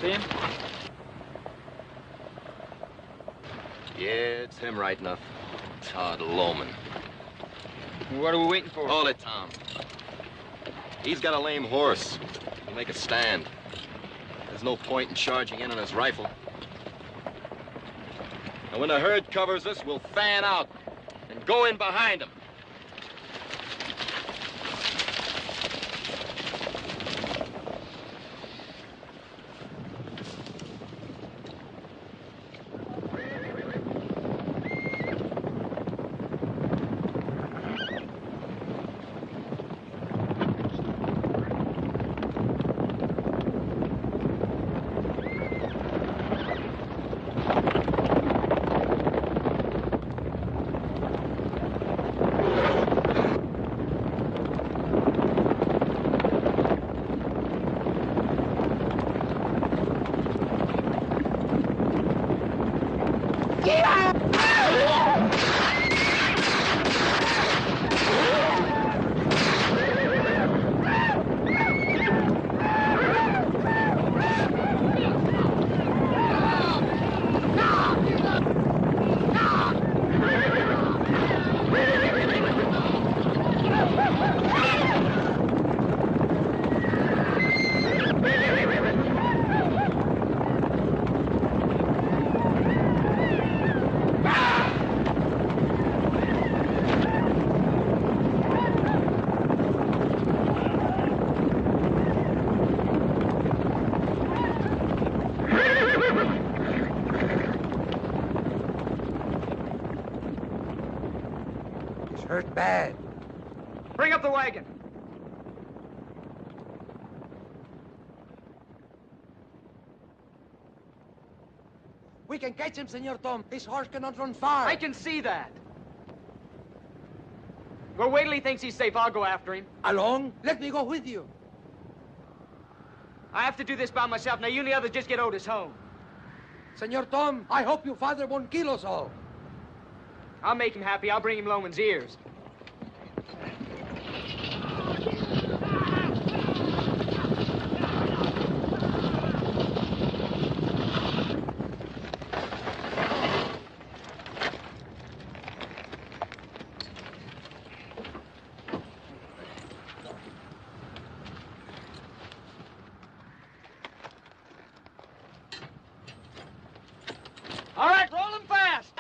See him? Yeah, it's him right enough. Todd Loman. What are we waiting for? Hold it, Tom. He's got a lame horse. He'll make a stand. There's no point in charging in on his rifle. And when the herd covers us, we'll fan out and go in behind him. Hurt bad. Bring up the wagon. We can catch him, Senor Tom. His horse cannot run far. I can see that. Well, wait till he thinks he's safe. I'll go after him. Along? Let me go with you. I have to do this by myself. Now, you and the others just get Otis home. Senor Tom, I hope your father won't kill us all. I'll make him happy. I'll bring him Loman's ears. All right, roll him fast.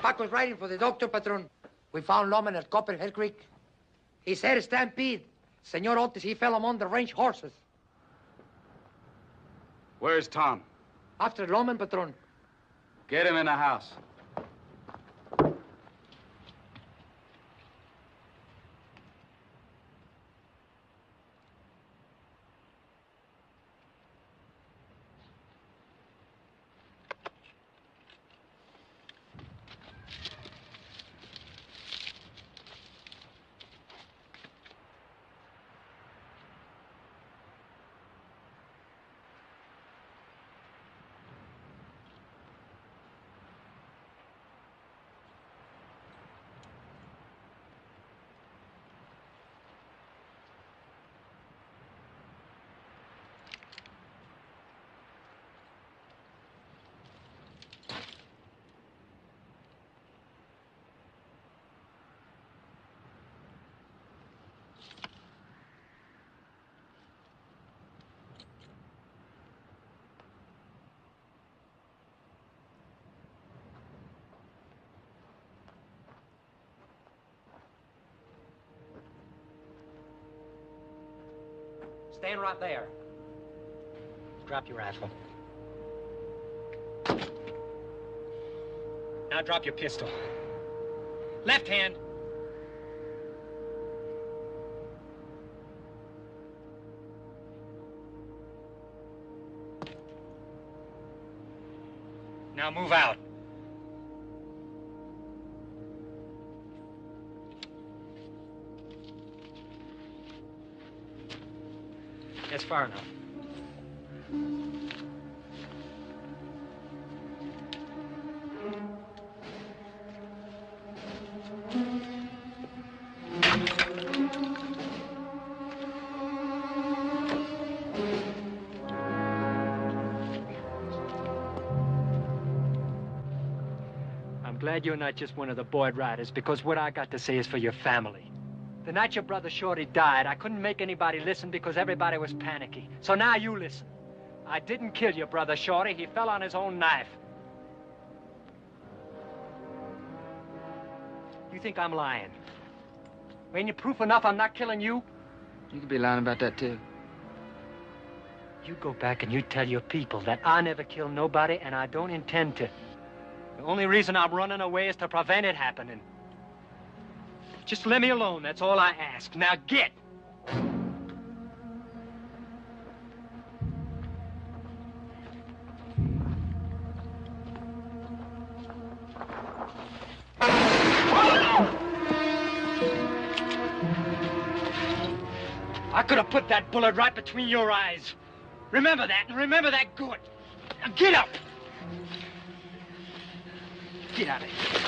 Pac was riding for the doctor, Patron. We found Loman at Copperhead Creek. He said a stampede. Senor Otis, he fell among the range horses. Where's Tom? After Loman, Patron. Get him in the house. Stand right there. Drop your rifle. Now drop your pistol. Left hand. Now move out. That's far enough. I'm glad you're not just one of the board riders, because what I got to say is for your family. The night your brother Shorty died, I couldn't make anybody listen because everybody was panicky. So now you listen. I didn't kill your brother Shorty. He fell on his own knife. You think I'm lying? Ain't you proof enough I'm not killing you? You could be lying about that, too. You go back and you tell your people that I never killed nobody and I don't intend to. The only reason I'm running away is to prevent it happening. Just let me alone, that's all I ask. Now get! I could have put that bullet right between your eyes. Remember that, and remember that good. Now get up! Get out of here.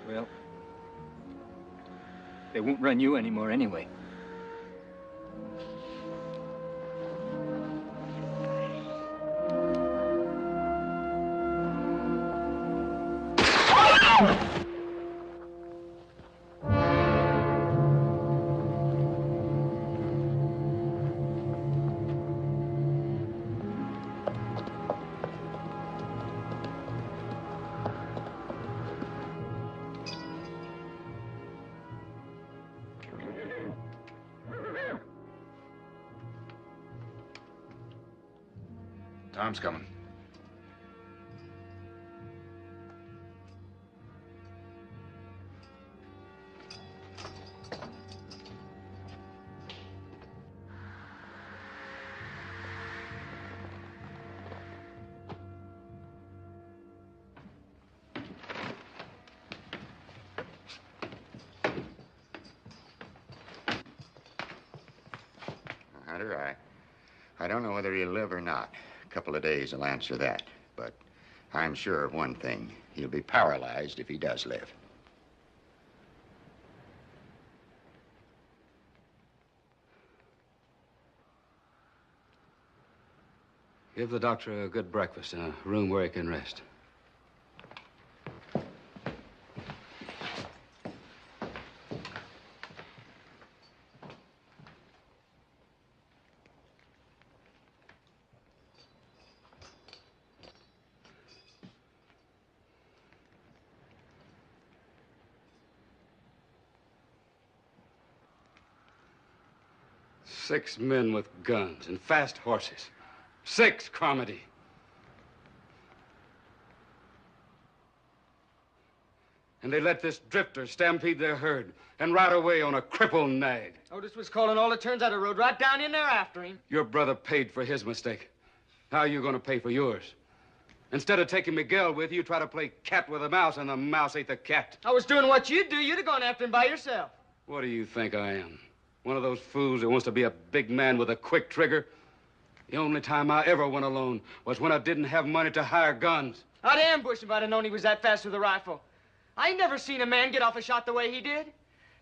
Well, they won't run you anymore anyway. Tom's coming. Hunter, I don't know whether he'll live or not. A couple of days will answer that. But I'm sure of one thing. He'll be paralyzed if he does live. Give the doctor a good breakfast in a room where he can rest. Six men with guns and fast horses. 6, Carmody. And they let this drifter stampede their herd and ride away on a crippled nag. Otis was calling all the turns out of the road right down in there after him. Your brother paid for his mistake. How are you going to pay for yours? Instead of taking Miguel with you, try to play cat with a mouse, and the mouse ate the cat. I was doing what you'd do. You'd have gone after him by yourself. What do you think I am? One of those fools that wants to be a big man with a quick trigger? The only time I ever went alone was when I didn't have money to hire guns. I'd ambush him if I'd have known he was that fast with a rifle. I ain't never seen a man get off a shot the way he did.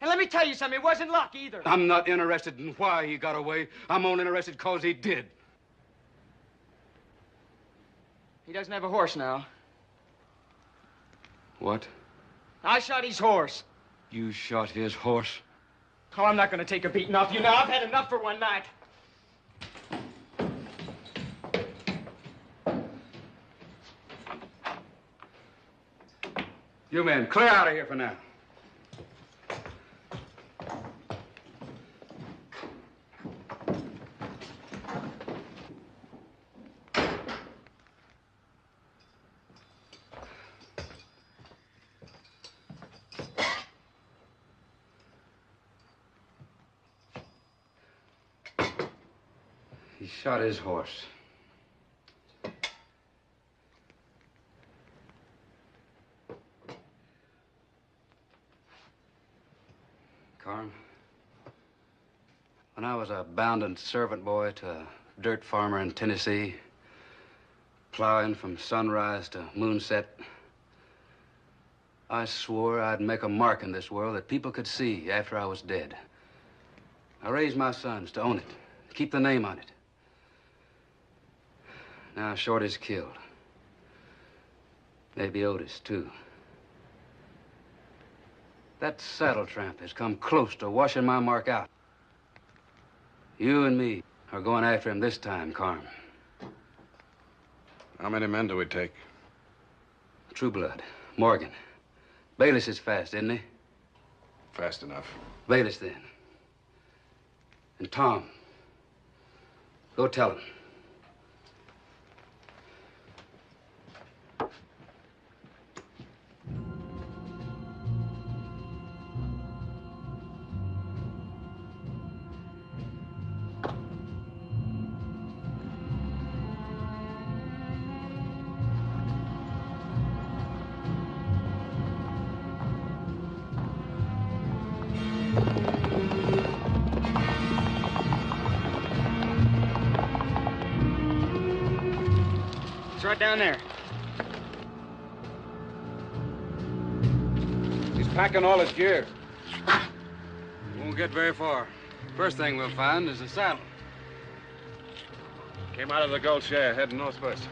And let me tell you something, it wasn't luck either. I'm not interested in why he got away. I'm only interested because he did. He doesn't have a horse now. What? I shot his horse. You shot his horse? Oh, I'm not going to take a beating off you now. I've had enough for one night. You men, clear out of here for now. He shot his horse. Carm, when I was a bounden servant boy to a dirt farmer in Tennessee, plowing from sunrise to moonset, I swore I'd make a mark in this world that people could see after I was dead. I raised my sons to own it, to keep the name on it. Now Shorty's killed. Maybe Otis, too. That saddle tramp has come close to washing my mark out. You and me are going after him this time, Carm. How many men do we take? True blood. Morgan. Bayless is fast, isn't he? Fast enough. Bayless, then. And Tom. Go tell him. Right down there. He's packing all his gear. Won't get very far. First thing we'll find is a saddle. Came out of the gold share, heading northwest.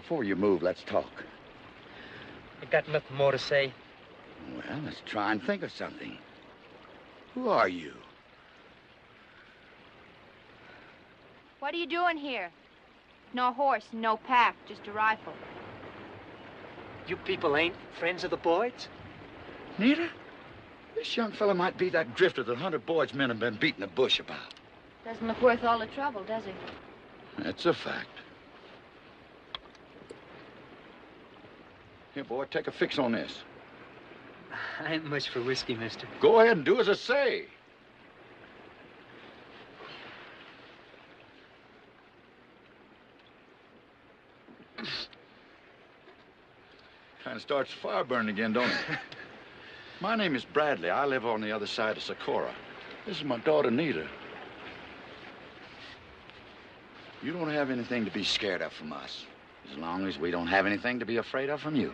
Before you move, let's talk. I got nothing more to say. Well, let's try and think of something. Who are you? What are you doing here? No horse, no pack, just a rifle. You people ain't friends of the Boyds? Nita? This young fella might be that drifter that Hunter Boyd's men have been beating the bush about. Doesn't look worth all the trouble, does he? That's a fact. Here, boy, take a fix on this. I ain't much for whiskey, mister. Go ahead and do as I say. Kind of starts the fire burning again, don't it? My name is Bradley. I live on the other side of Socorro. This is my daughter, Nita. You don't have anything to be scared of from us, as long as we don't have anything to be afraid of from you.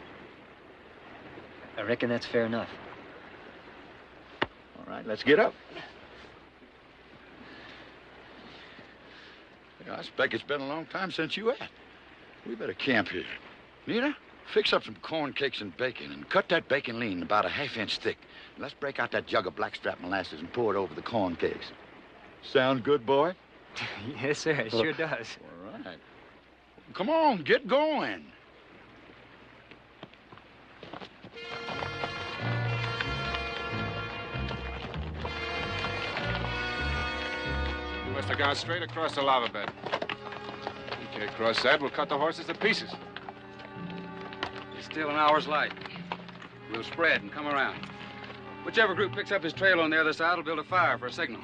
I reckon that's fair enough. All right, let's get up. Yeah, I expect it's been a long time since you ate. We better camp here. Nita, fix up some corn cakes and bacon, and cut that bacon lean about a half-inch thick. Let's break out that jug of blackstrap molasses and pour it over the corn cakes. Sound good, boy? Yes, sir, it sure does. All right. Come on, get going. We must have gone straight across the lava bed. You can't cross that. We'll cut the horses to pieces. It's still an hour's light. We'll spread and come around. Whichever group picks up his trail on the other side will build a fire for a signal.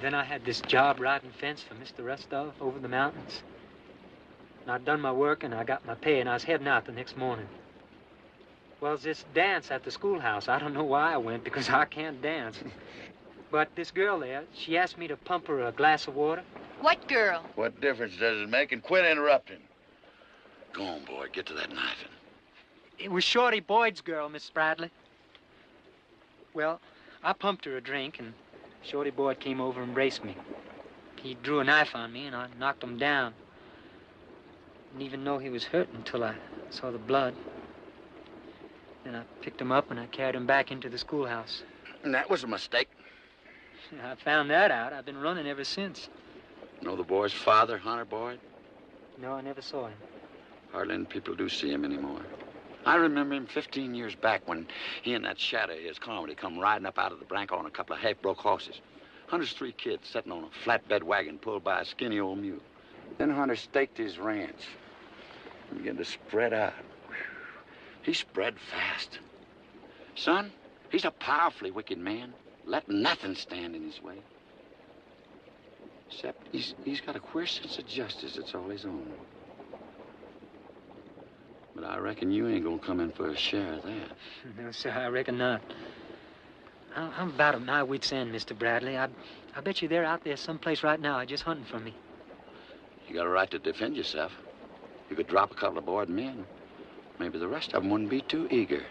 Then I had this job riding fence for Mr. Rustov over the mountains. And I'd done my work and I got my pay and I was heading out the next morning. Well, there's this dance at the schoolhouse. I don't know why I went because I can't dance. But this girl there, she asked me to pump her a glass of water. What girl? What difference does it make? And quit interrupting. Go on, boy. Get to that knifing. It was Shorty Boyd's girl, Miss Bradley. Well, I pumped her a drink and Shorty Boyd came over and embraced me. He drew a knife on me and I knocked him down. Didn't even know he was hurt until I saw the blood. Then I picked him up and I carried him back into the schoolhouse. And that was a mistake. I found that out. I've been running ever since. Know the boy's father, Hunter Boyd? No, I never saw him. Hardly any people do see him anymore. I remember him 15 years back when he and that shadow of his comedy come riding up out of the Branco on a couple of half-broke horses. Hunter's 3 kids sitting on a flatbed wagon pulled by a skinny old mule. Then Hunter staked his ranch and began to spread out. He spread fast. Son, he's a powerfully wicked man. Let nothing stand in his way. Except he's got a queer sense of justice that's all his own. But I reckon you ain't gonna come in for a share of that. No, sir, I reckon not. I'm about at my wit's end, Mr. Bradley. I bet you they're out there someplace right now just hunting for me. You got a right to defend yourself. You could drop a couple of Boyd men. Maybe the rest of them wouldn't be too eager.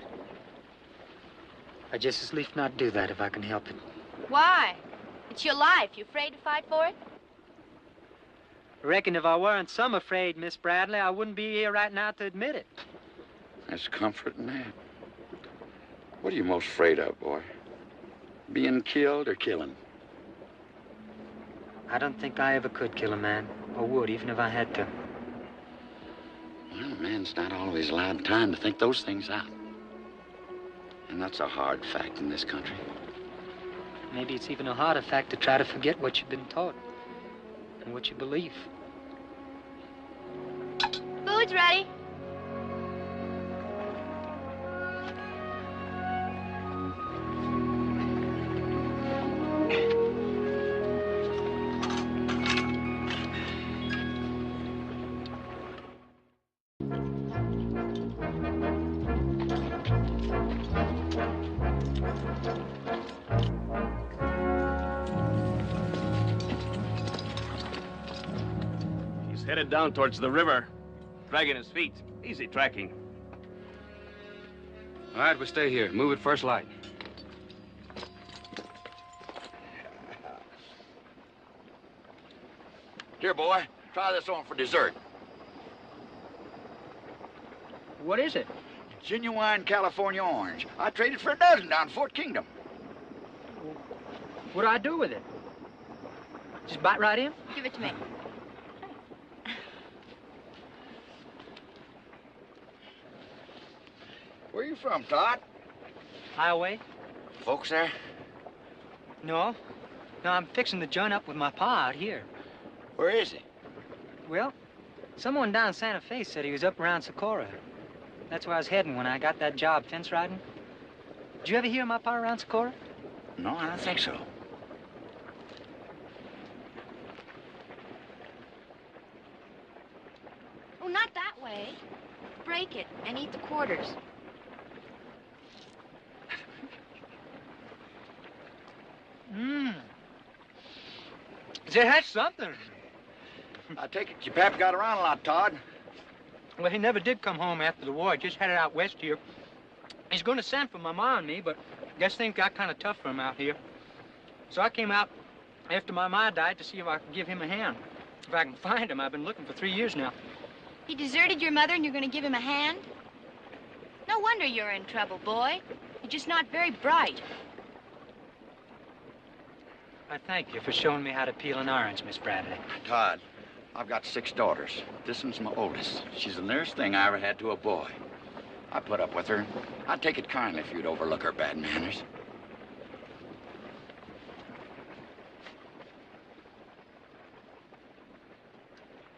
I just as lief not do that if I can help it. Why? It's your life. You afraid to fight for it? I reckon if I weren't some afraid, Miss Bradley, I wouldn't be here right now to admit it. That's comforting, man. What are you most afraid of, boy? Being killed or killing? I don't think I ever could kill a man, or would, even if I had to. Well, a man's not always allowed time to think those things out. And that's a hard fact in this country. Maybe it's even a harder fact to try to forget what you've been taught and what you believe. Food's ready. Headed down towards the river, dragging his feet. Easy tracking. All right, we stay here. Move at first light. Here, boy, try this on for dessert. What is it? Genuine California orange. I traded for a dozen down in Fort Kingdom. What do I do with it? Just bite right in? Give it to me. Where you from, Todd? Highway? Folks there? No. No, I'm fixing to join up with my pa out here. Where is he? Well, someone down Santa Fe said he was up around Socorro. That's where I was heading when I got that job fence riding. Did you ever hear of my pa around Socorro? No, I don't think so. Oh, not that way. Break it and eat the quarters. That's something. I take it your pap got around a lot, Todd. Well, he never did come home after the war. He just headed out west here. He's going to send for my ma and me, but I guess things got kind of tough for him out here. So I came out after my ma died to see if I could give him a hand. If I can find him. I've been looking for 3 years now. He deserted your mother and you're going to give him a hand? No wonder you're in trouble, boy. You're just not very bright. I thank you for showing me how to peel an orange, Miss Bradley. Todd, I've got 6 daughters. This one's my oldest. She's the nearest thing I ever had to a boy. I put up with her. I'd take it kindly if you'd overlook her bad manners.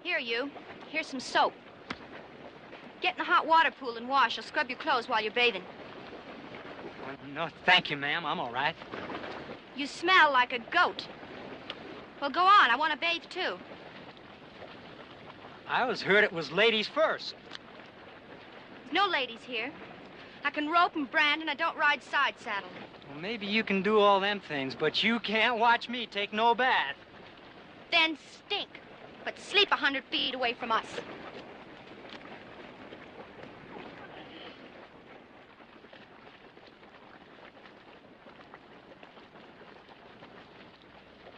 Here, you. Here's some soap. Get in the hot water pool and wash. I'll scrub your clothes while you're bathing. Well, no, thank you, ma'am. I'm all right. You smell like a goat. Well, go on. I want to bathe, too. I always heard it was ladies first. There's no ladies here. I can rope and brand, and I don't ride side saddle. Well, maybe you can do all them things, but you can't watch me take no bath. Then stink. But sleep 100 feet away from us.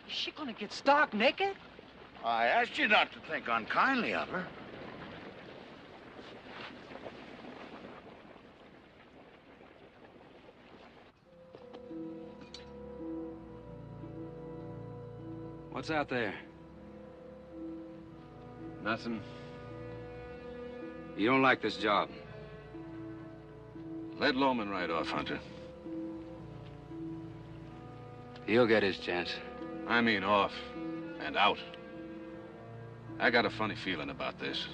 Is she gonna get stark naked? I asked you not to think unkindly of her. What's out there? Nothing. You don't like this job? Let Loman right off, Hunter. He'll get his chance. I mean off and out. I got a funny feeling about this.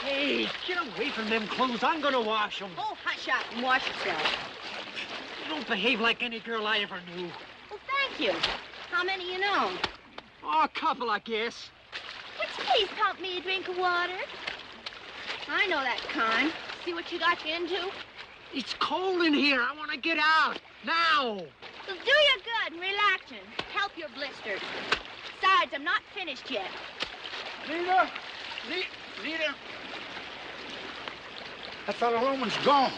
Hey, get away from them clothes. I'm gonna wash them. Oh, hush up and wash yourself. You don't behave like any girl I ever knew. Well, thank you. How many you know? Oh, a couple, I guess. Would you please pump me a drink of water? I know that kind. See what you got you into? It's cold in here. I want to get out. Now. It'll do you good and relaxing. Help your blisters. Besides, I'm not finished yet. Lita! Lita! That fellow Roman's gone.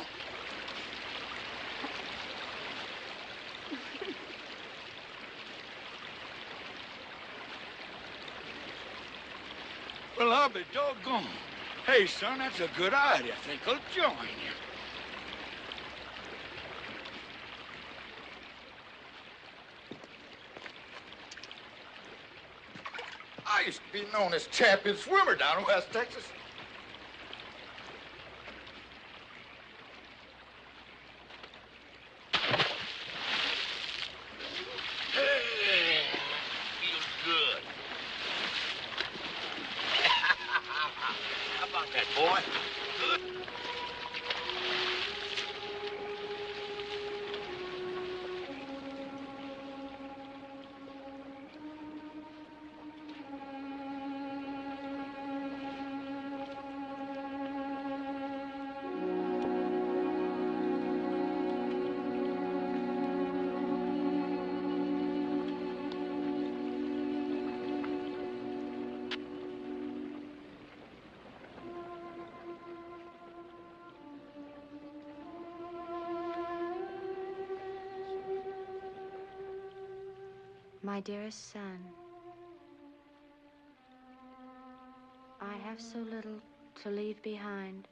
Well, I'll be doggone. Hey, son, that's a good idea. I think I'll join you. I used to be known as champion swimmer down in West Texas. Hey, feels good. How about that, boy? Good. My dearest son, I have so little to leave behind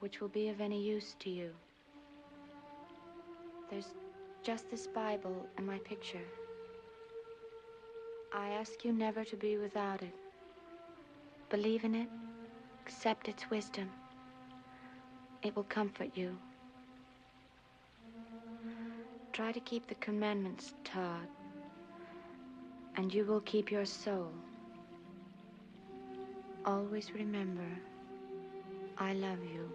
which will be of any use to you. There's just this Bible and my picture. I ask you never to be without it. Believe in it, accept its wisdom. It will comfort you. Try to keep the commandments taught, and you will keep your soul. Always remember, I love you,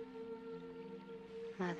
Mother.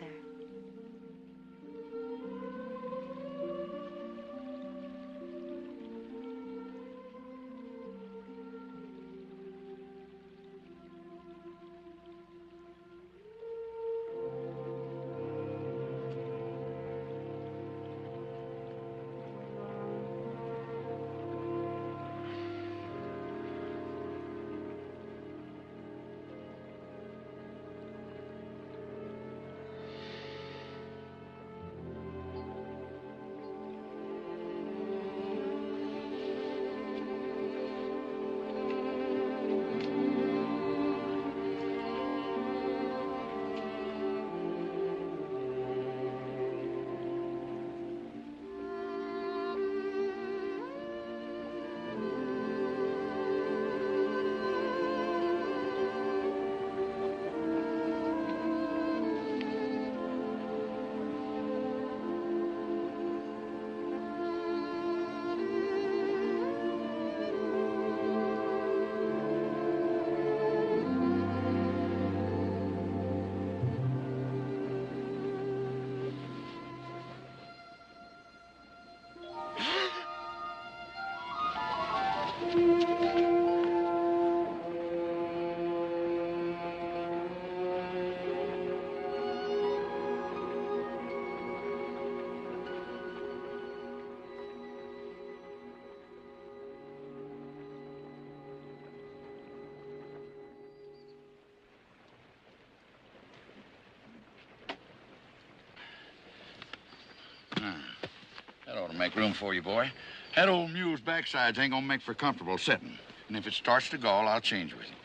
That ought to make room for you, boy. That old mule's backsides ain't gonna make for comfortable sitting. And if it starts to gall, I'll change with you.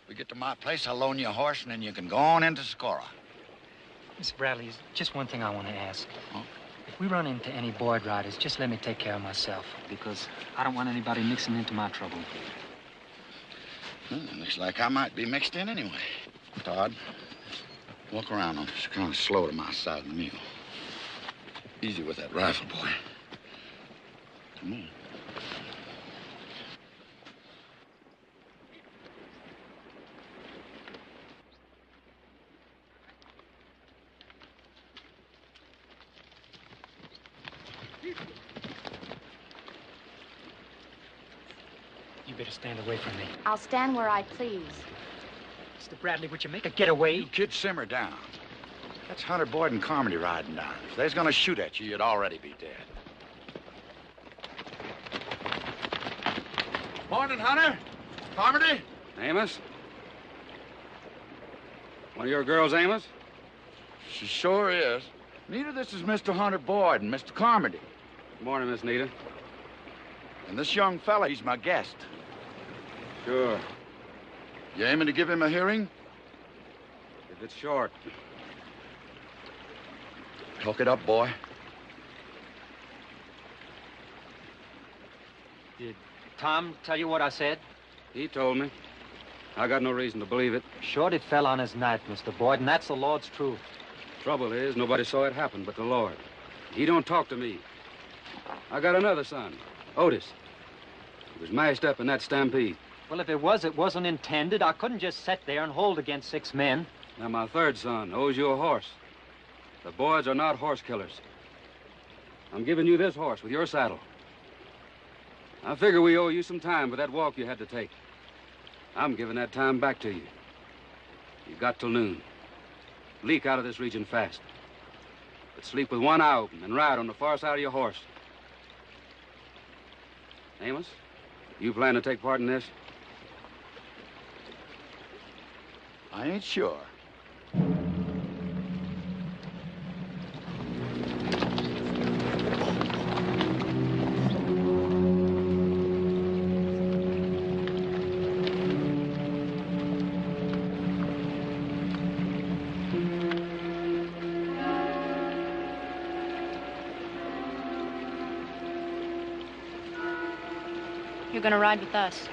We get to my place, I'll loan you a horse, and then you can go on into Socorro. Mr. Bradley, there's just one thing I want to ask. Huh? If we run into any Boyd riders, just let me take care of myself, because I don't want anybody mixing into my trouble. Looks like I might be mixed in anyway. Todd, walk around. I'm just kind of slow to my side of the mule. Easy with that rifle, boy. Come on. stand away from me. I'll stand where I please. Mr. Bradley, would you make a getaway? You kids simmer down. That's Hunter Boyd and Carmody riding down. If they was gonna shoot at you, you'd already be dead. Morning, Hunter. Carmody. Amos? One of your girls, Amos? She sure is. Nita, this is Mr. Hunter Boyd and Mr. Carmody. Good morning, Miss Nita. And this young fella, he's my guest. Sure. You aiming to give him a hearing? If it's short. Talk it up, boy. Did Tom tell you what I said? He told me. I got no reason to believe it. Shorty fell on his knife, Mr. Boyd, and that's the Lord's truth. Trouble is, nobody saw it happen but the Lord. He don't talk to me. I got another son, Otis. He was mashed up in that stampede. Well, if it wasn't intended. I couldn't just sit there and hold against 6 men. Now, my third son owes you a horse. The Boyds are not horse killers. I'm giving you this horse with your saddle. I figure we owe you some time for that walk you had to take. I'm giving that time back to you. You've got till noon. Leak out of this region fast. But sleep with one eye open and ride on the far side of your horse. Amos, you plan to take part in this? I ain't sure. You're gonna ride with us.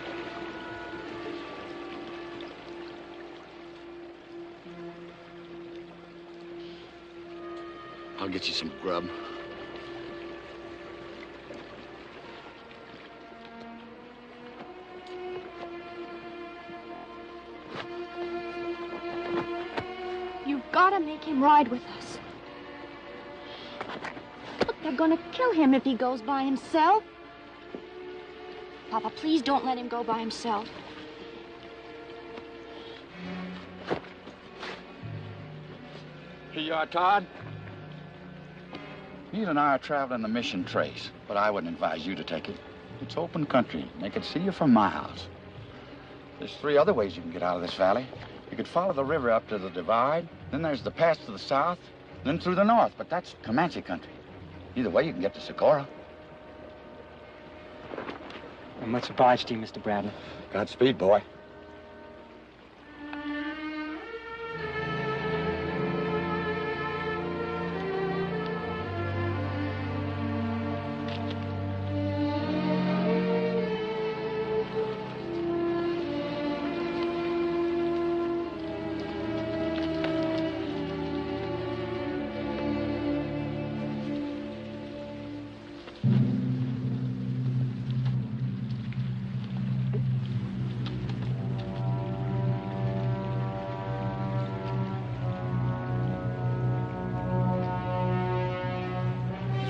I'll get you some grub. You've got to make him ride with us. Look, they're going to kill him if he goes by himself. Papa, please don't let him go by himself. Here you are, Todd. Neil and I are traveling the mission trace, but I wouldn't advise you to take it. It's open country, and they can see you from my house. There's 3 other ways you can get out of this valley. You could follow the river up to the divide, then there's the pass to the south, then through the north, but that's Comanche country. Either way, you can get to Socorro. I'm much obliged to you, Mr. Bradley. Godspeed, boy.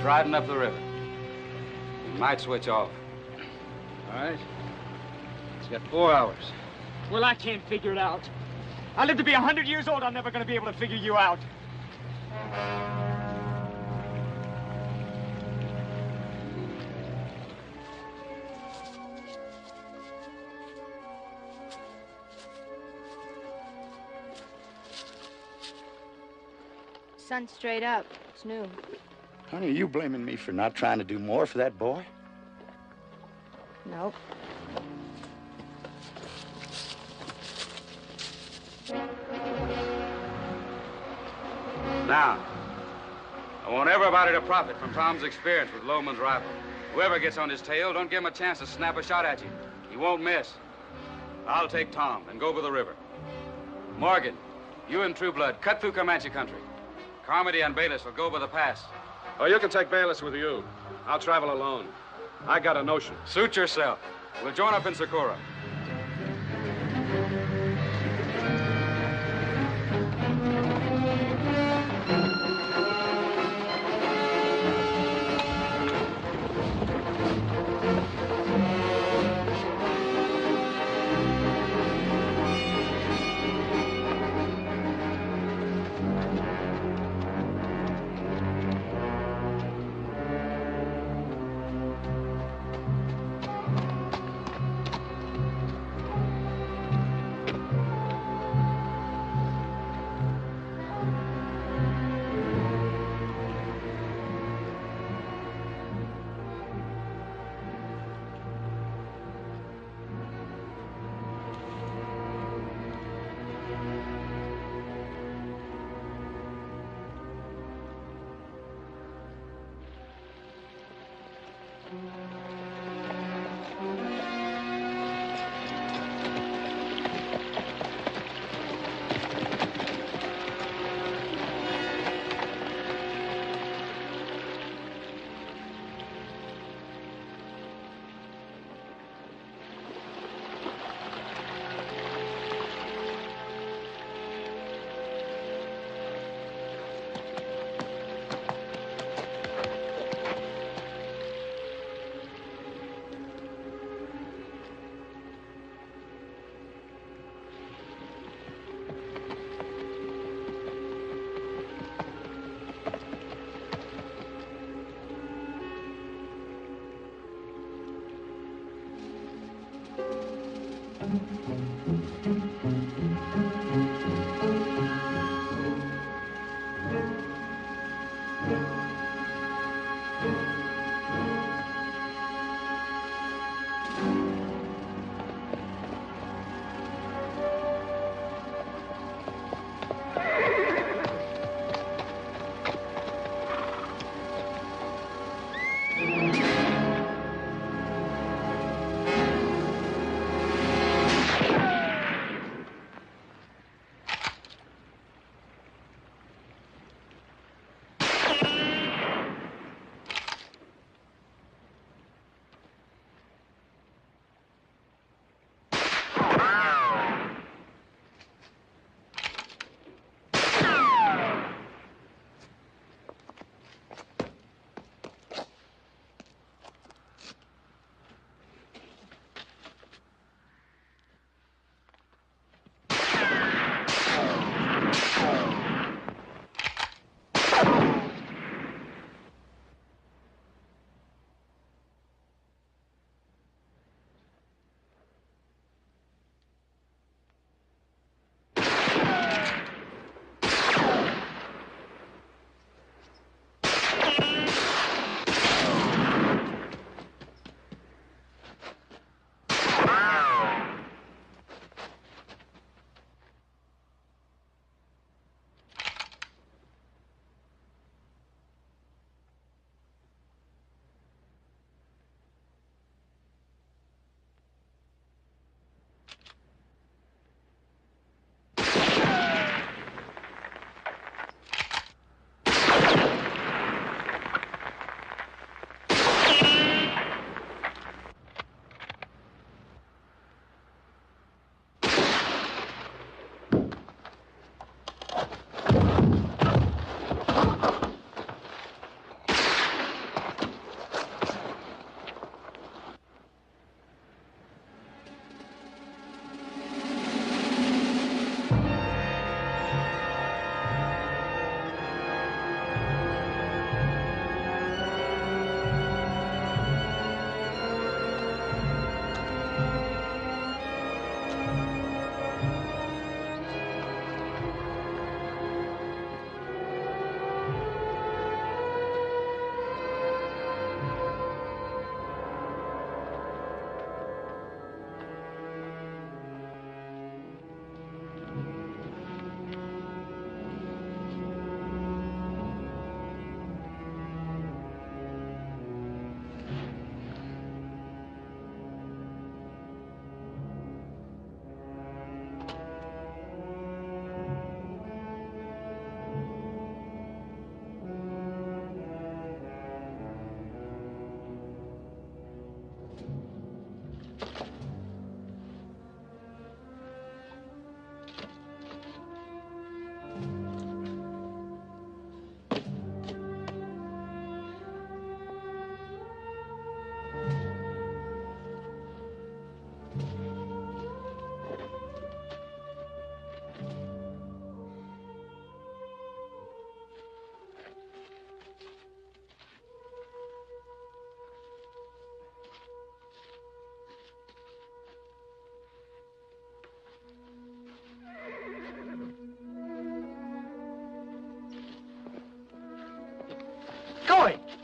Riding up the river. You might switch off. All right? It's got 4 hours. Well, I can't figure it out. I live to be 100 years old. I'm never going to be able to figure you out. Sun's straight up. It's noon. Honey, are you blaming me for not trying to do more for that boy? Nope. Now, I want everybody to profit from Tom's experience with Loman's rifle. Whoever gets on his tail, don't give him a chance to snap a shot at you. He won't miss. I'll take Tom and go over the river. Morgan, you and True Blood, cut through Comanche country. Carmody and Bayless will go over the pass. Oh, you can take Bayless with you. I'll travel alone. I got a notion. Suit yourself. We'll join up in Socorro.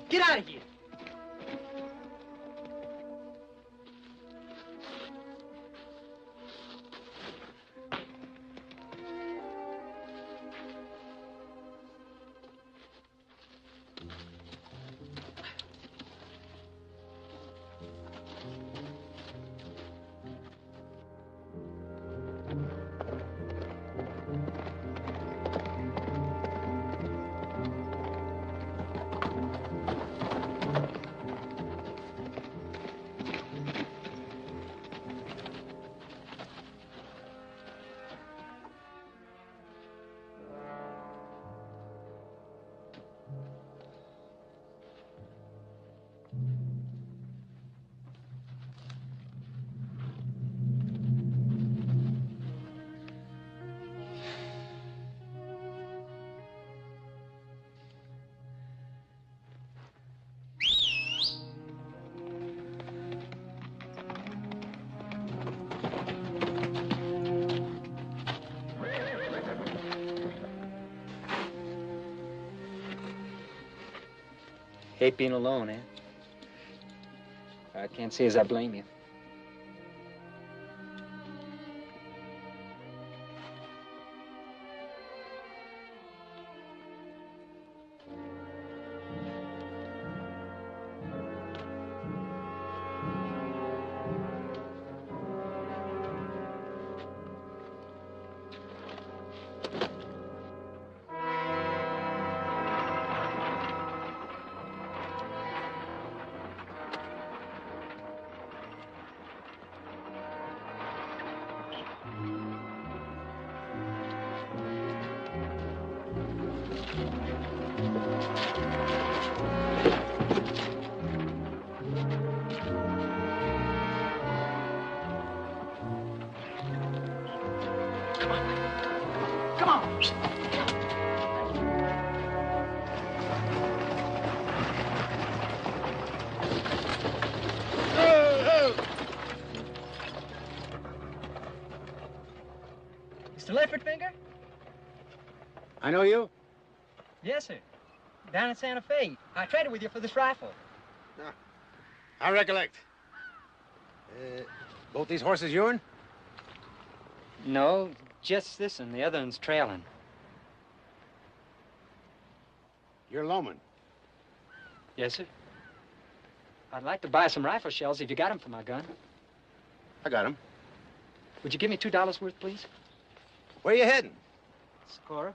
Get out of here. Hate being alone, eh? I can't say as I blame you. Come on. Mr. Leopardfinger? I know you? Yes, sir. Down in Santa Fe. I traded with you for this rifle. I recollect. Both these horses yourn? No, just this one. The other one's trailing. You're Loman. Yes, sir. I'd like to buy some rifle shells if you got them for my gun. I got them. Would you give me $2 worth, please? Where you heading? Socorro.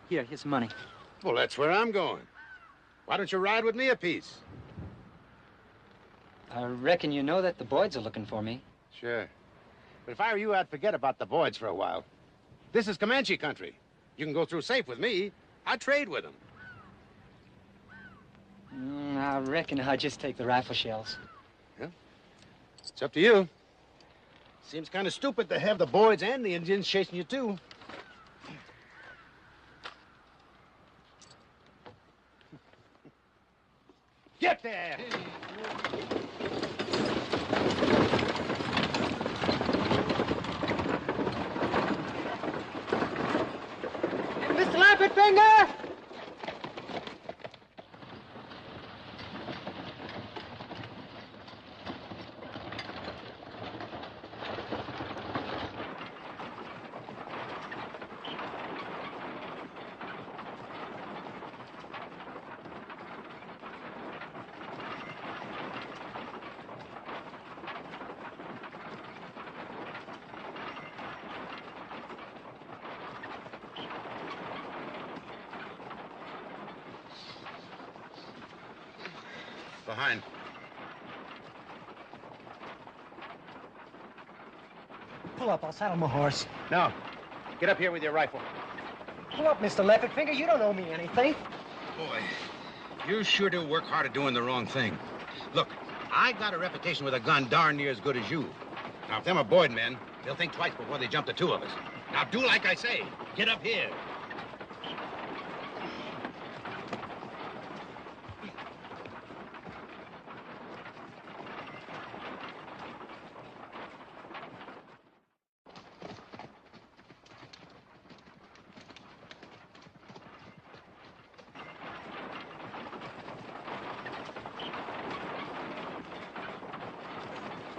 Here's the money. Well, that's where I'm going. Why don't you ride with me a piece? I reckon you know that the Boyds are looking for me. Sure. But if I were you, I'd forget about the Boyds for a while. This is Comanche country. You can go through safe with me. I trade with them. I reckon I'll just take the rifle shells. Yeah. It's up to you. Seems kind of stupid to have the Boyds and the Indians chasing you, too. Get there! Mr. Leopardfinger! Behind. Pull up, I'll saddle my horse. No. Get up here with your rifle. Pull up, Mr. Leopardfinger. You don't owe me anything. Boy, you sure do work hard at doing the wrong thing. Look, I got a reputation with a gun darn near as good as you. Now, if them are Boyd men, they'll think twice before they jump the two of us. Now, do like I say. Get up here.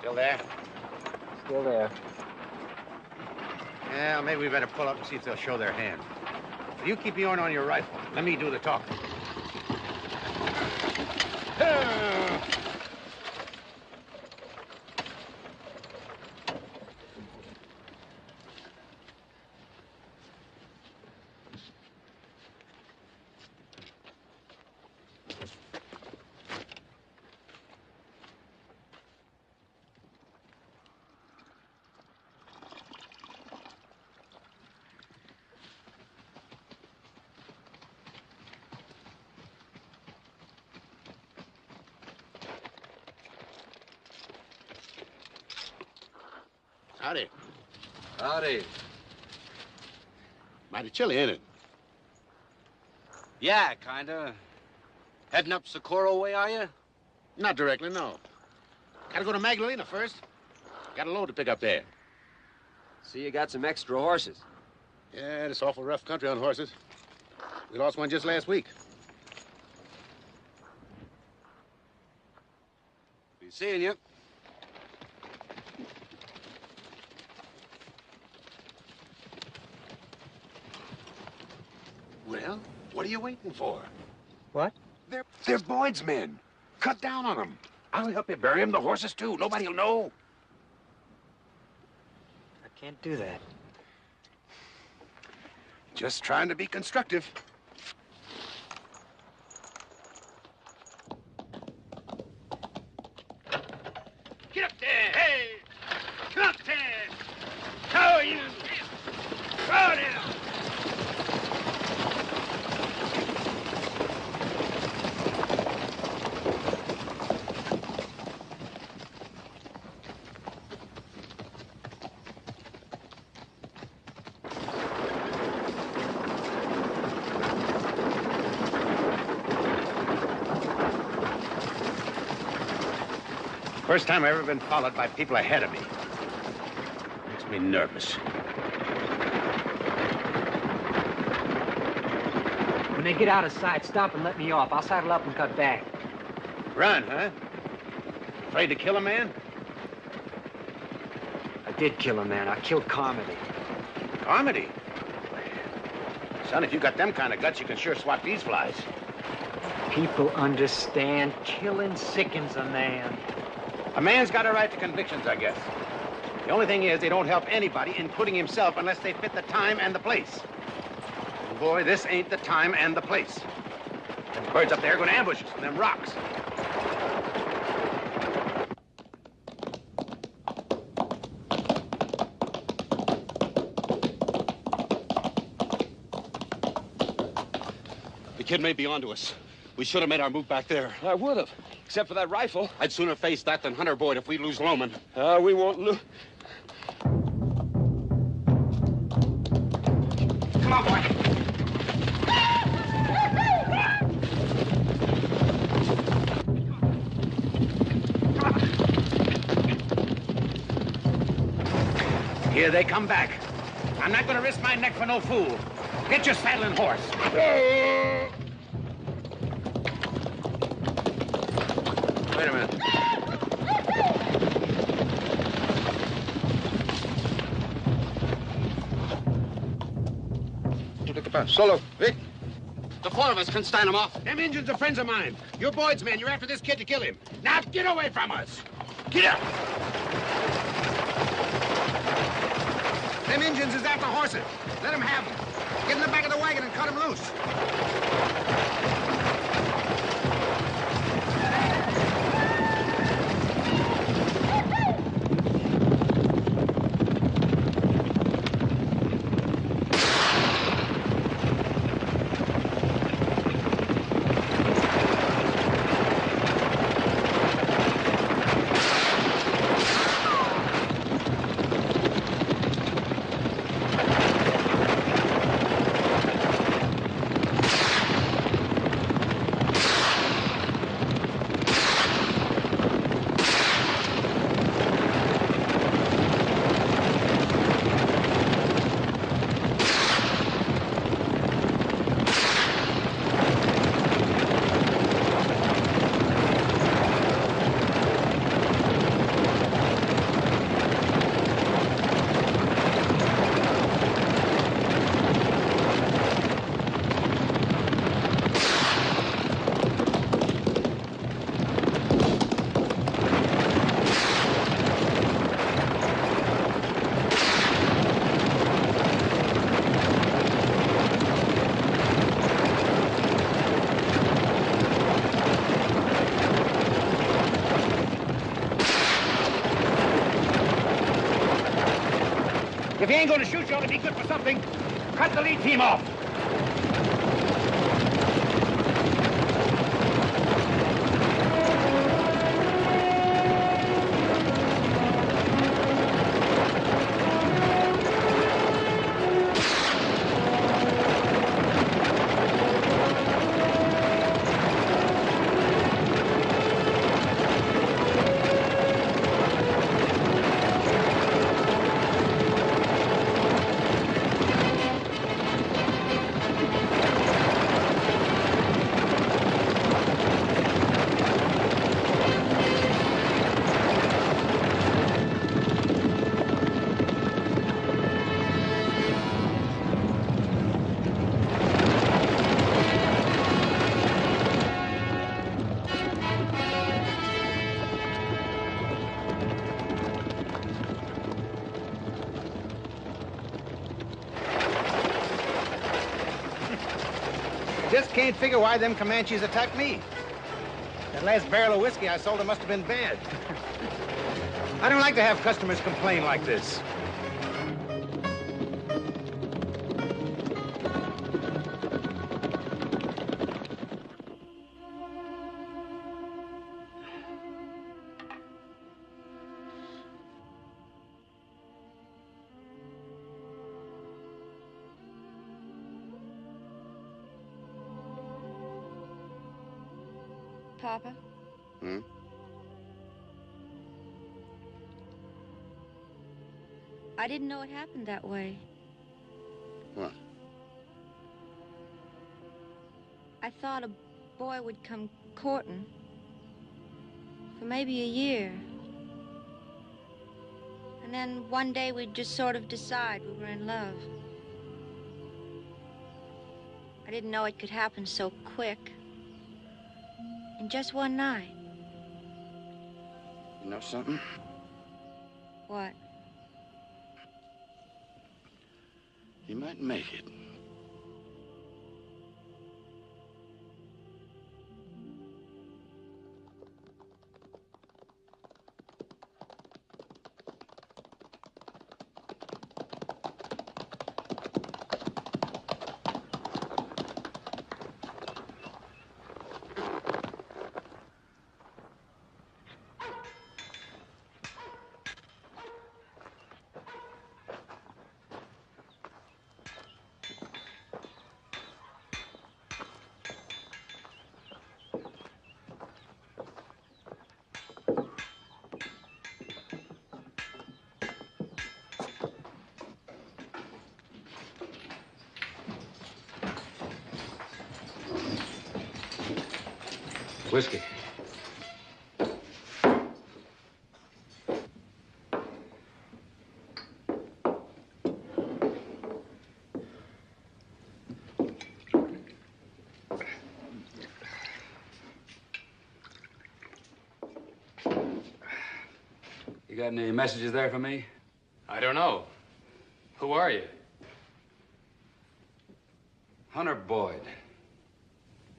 Still there? Still there. Yeah, maybe we better pull up and see if they'll show their hand. You keep yours on your rifle. Let me do the talking. Howdy. Howdy. Mighty chilly, ain't it? Yeah, kinda. Heading up Socorro way, are you? Not directly, no. Gotta go to Magdalena first. Got a load to pick up there. See, you got some extra horses. Yeah, it's awful rough country on horses. We lost one just last week. Seeing you. Well, what are you waiting for? What? They're Boyd's men. Cut down on them. I'll help you bury them, the horses, too. Nobody'll know. I can't do that. Just trying to be constructive. Get up there! Hey! Come up there! How are you? Throw down! First time I've ever been followed by people ahead of me. Makes me nervous. When they get out of sight, stop and let me off. I'll saddle up and cut back. Run, huh? Afraid to kill a man? I did kill a man. I killed Carmody. Carmody? Son, if you got them kind of guts, you can sure swat these flies. People understand. Killing sickens a man. A man's got a right to convictions, I guess. The only thing is they don't help anybody, including himself, unless they fit the time and the place. And boy, this ain't the time and the place. Them birds up there are going to ambush us from them rocks. The kid may be onto us. We should have made our move back there. I would have, except for that rifle. I'd sooner face that than Hunter Boyd if we lose Loman. We won't lose. Come on, boy. Here they come back. I'm not going to risk my neck for no fool. Get your saddle and horse. Wait a minute. Solo, Vic. The four of us can stand him off. Them Injuns are friends of mine. You're Boyd's men. You're after this kid to kill him. Now get away from us. Get up. Them Injuns is after horses. Let them have them. Get in the back of the wagon and cut them loose. If he ain't going to shoot, you ought to be good for something. Cut the lead team off. just can't figure why them Comanches attacked me. That last barrel of whiskey I sold them must have been bad. I don't like to have customers complain like this. Papa? Hmm? I didn't know it happened that way. What? I thought a boy would come courting for maybe a year. And then one day we'd just sort of decide we were in love. I didn't know it could happen so quick. In just one night. You know something? What? You might make it. Whiskey. You got any messages there for me? I don't know. Who are you? Hunter Boyd.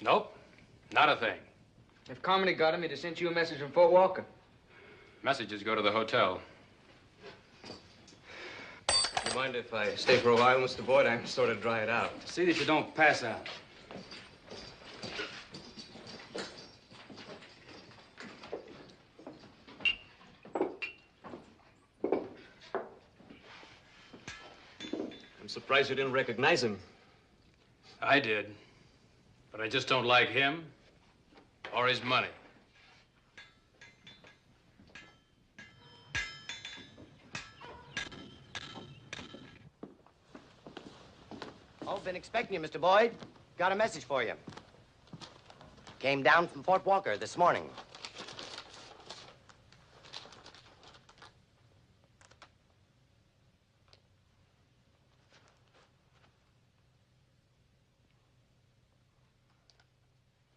Nope. Not a thing. If Carmody got him, he'd have sent you a message from Fort Walker. Messages go to the hotel. You mind if I stay for a while, Mr. Boyd? I'm sort of dried out. See that you don't pass out. I'm surprised you didn't recognize him. I did. But I just don't like him or his money. Oh, been expecting you, Mr. Boyd. Got a message for you. Came down from Fort Walker this morning.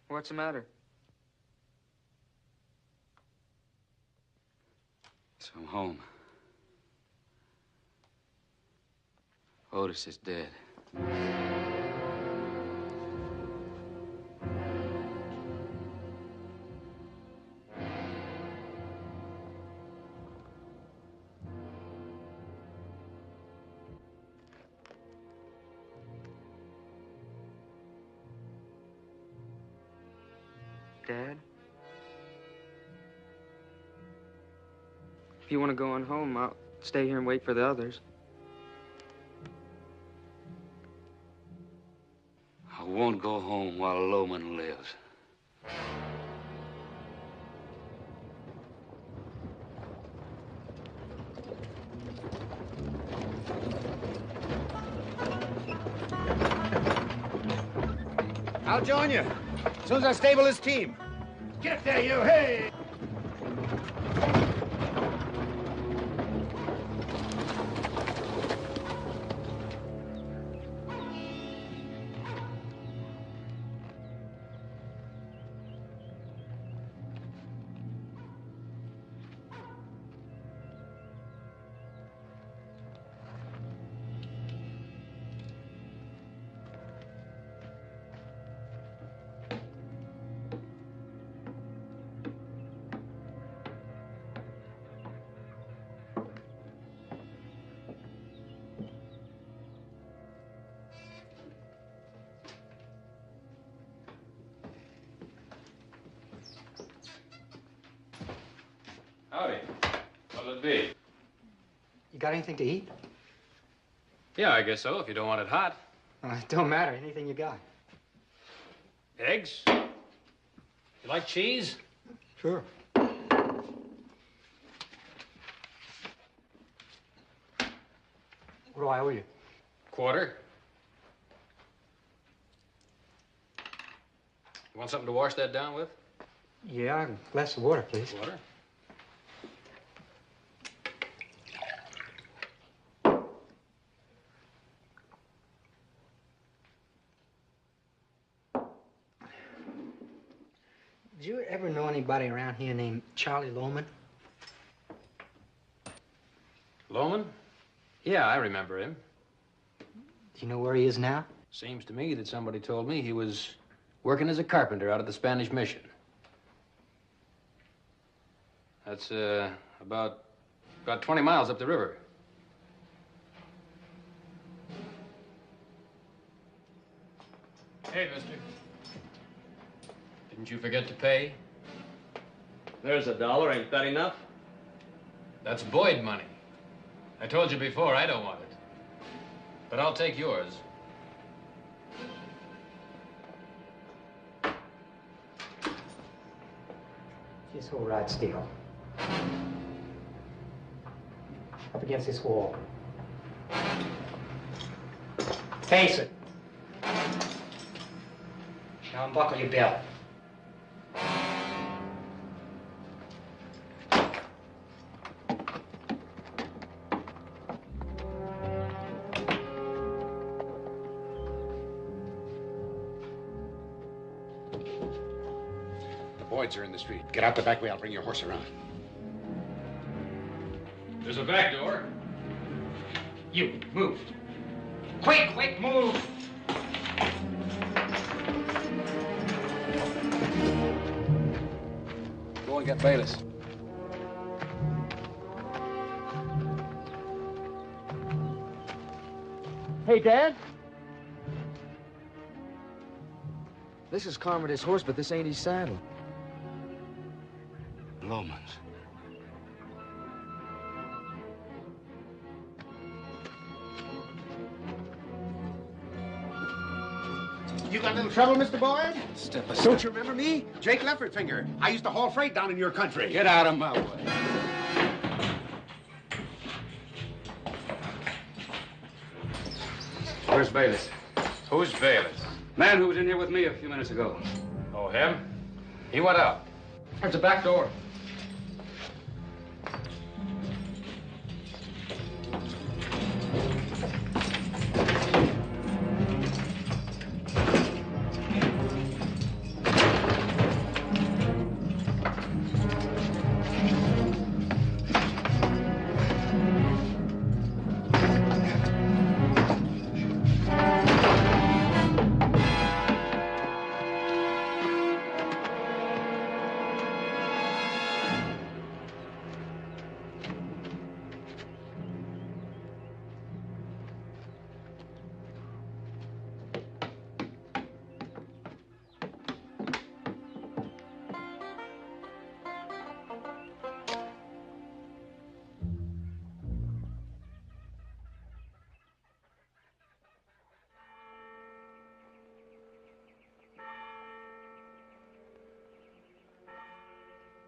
What's the matter? So I'm home. Otis is dead. Dad? If you want to go on home, I'll stay here and wait for the others. I won't go home while Loman lives. I'll join you as soon as I stable his team. Get there, you, hey! Howdy. What'll it be? You got anything to eat? Yeah, I guess so, if you don't want it hot. It don't matter. Anything you got. Eggs? You like cheese? Sure. What do I owe you? Quarter. You want something to wash that down with? Yeah, a glass of water, please. Water? Did you ever know anybody around here named Charlie Loman? Loman? Yeah, I remember him. Do you know where he is now? Seems to me that somebody told me he was working as a carpenter out at the Spanish Mission. That's, about 20 miles up the river. Hey, mister. Didn't you forget to pay? There's $1. Ain't that enough? That's Boyd money. I told you before, I don't want it. But I'll take yours. Just hold right still. Up against this wall. Face it. Now unbuckle your belt. The Boyds are in the street. Get out the back way. I'll bring your horse around. There's a back door. You, move. Quick, move! Go and get Bayless. Hey, Dad. This is Carmody's horse, but this ain't his saddle. Loman's. You got a little trouble, Mr. Boyd? Step aside. Don't you remember me? Jake Leffertfinger. I used to haul freight down in your country. Get out of my way. Where's Bayless? Who's Bayless? Man who was in here with me a few minutes ago. Oh, him? He went out. There's a back door.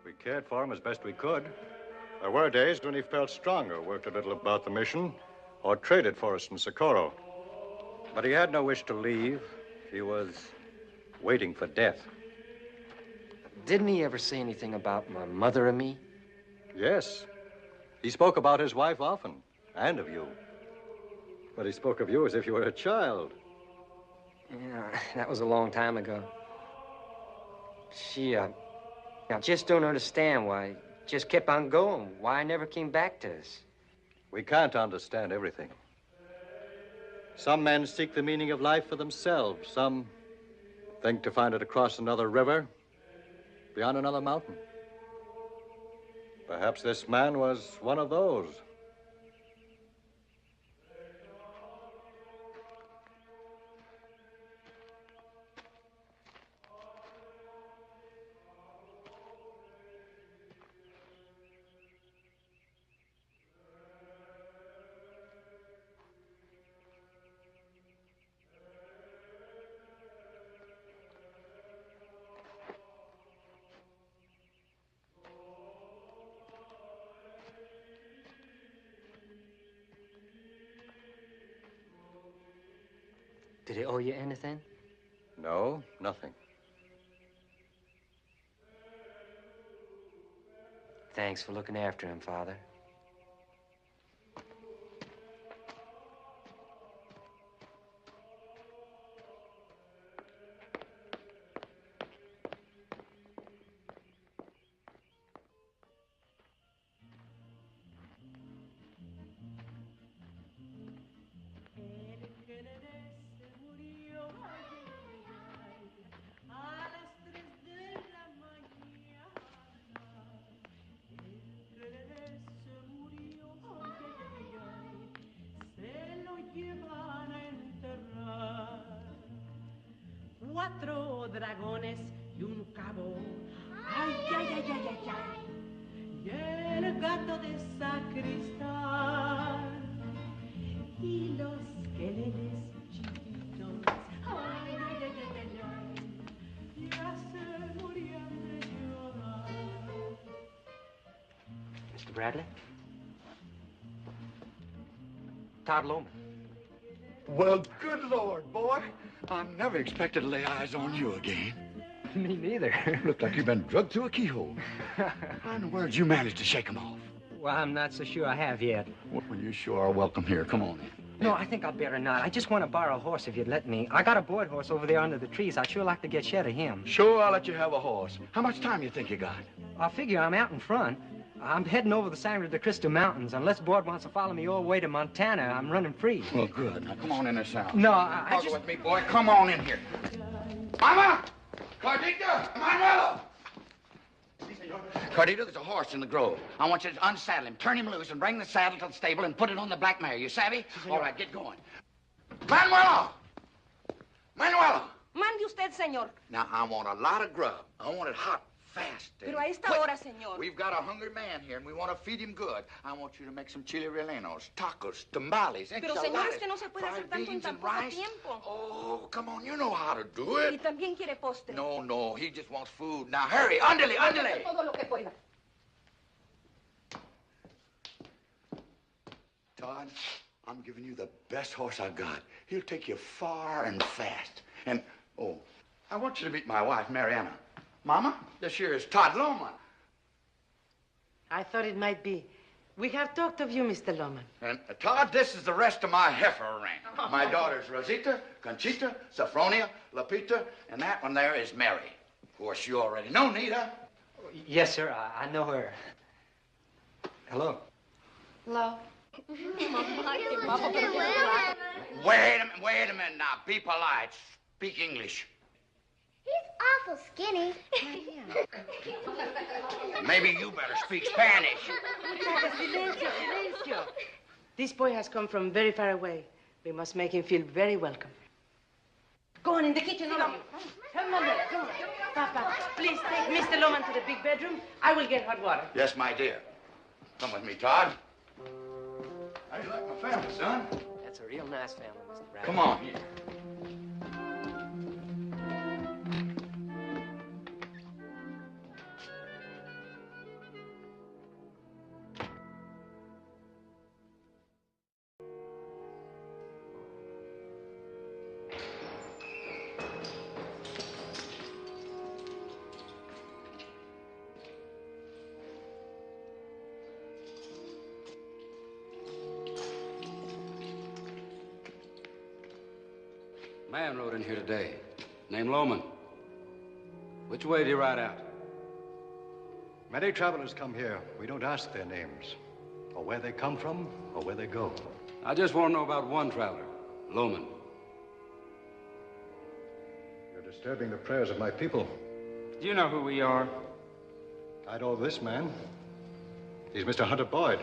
We cared for him as best we could. There were days when he felt stronger, worked a little about the mission, or traded for us in Socorro. But he had no wish to leave. He was waiting for death. Didn't he ever say anything about my mother and me? Yes. He spoke about his wife often, and of you. But he spoke of you as if you were a child. Yeah, that was a long time ago. She, I just don't understand why. Just kept on going. Why I never came back to us. We can't understand everything. Some men seek the meaning of life for themselves. Some think to find it across another river, beyond another mountain. Perhaps this man was one of those. Did he owe you anything? No, nothing. Thanks for looking after him, Father. Cuatro dragones y un cabo. Ay, ay, ay, ay, ay, ay. Y el gato de sacristán. Y los queleles chiquitos. Ay, ay, ay, ay, ay, ay. Ya se morían de llorar. Mr. Bradley? Todd Loman. Well, good Lord, boy. I never expected to lay eyes on you again. Me neither. Looked like you've been drugged through a keyhole. How in the world did you manage to shake them off? Well, I'm not so sure I have yet. Well, you sure are welcome here. Come on in. No, I think I'd better not. I just want to borrow a horse if you'd let me. I got a board horse over there under the trees. I'd sure like to get shed of him. Sure, I'll let you have a horse. How much time you think you got? I figure I'm out in front. I'm heading over the Sangre de Cristo Mountains. Unless Board wants to follow me all the way to Montana, I'm running free. Well, good. Now, come on in this house. No, I just... with me, boy. Come on in here. Mama! Cardita! Manuelo! Cardita, there's a horse in the grove. I want you to unsaddle him, turn him loose, and bring the saddle to the stable and put it on the black mare. You savvy? All right, get going. Manuelo! Manuelo! Mande usted, señor. Now, I want a lot of grub. I want it hot, fast. Pero a esta hora, señor. We've got a hungry man here, and we want to feed him good. I want you to make some chili rellenos, tacos, tamales, Pero, señor, es que no se puede hacer tanto en tan poco tiempo. Oh, come on, you know how to do it. Y también quiere postre. No, no, he just wants food. Now, hurry, ándale, ándale. Todo lo que pueda. Todd, I'm giving you the best horse I got. He'll take you far and fast. And, oh, I want you to meet my wife, Mariana. Mama, this here is Todd Loman. I thought it might be. We have talked of you, Mr. Loman. And, Todd, this is the rest of my heifer rank. My daughters, Rosita, Conchita, Sophronia, Lapita, and that one there is Mary. Of course, you already know Nita. Yes, sir. I know her. Hello. Hello. Wait a minute now. Be polite. Speak English. He's awful skinny. Maybe you better speak Spanish. Silencio, silencio. This boy has come from very far away. We must make him feel very welcome. Go on in the kitchen, all of you. Come on there, come on. Papa, please take Mr. Loman to the big bedroom. I will get hot water. Yes, my dear. Come with me, Todd. How do you like my family, son? That's a real nice family, Mr. Bradley. Come on here. Man rode in here today, named Loman. Which way did he ride out? Many travelers come here. We don't ask their names, or where they come from, or where they go. I just want to know about one traveler, Loman. You're disturbing the prayers of my people. Do you know who we are? I know this man. He's Mr. Hunter Boyd.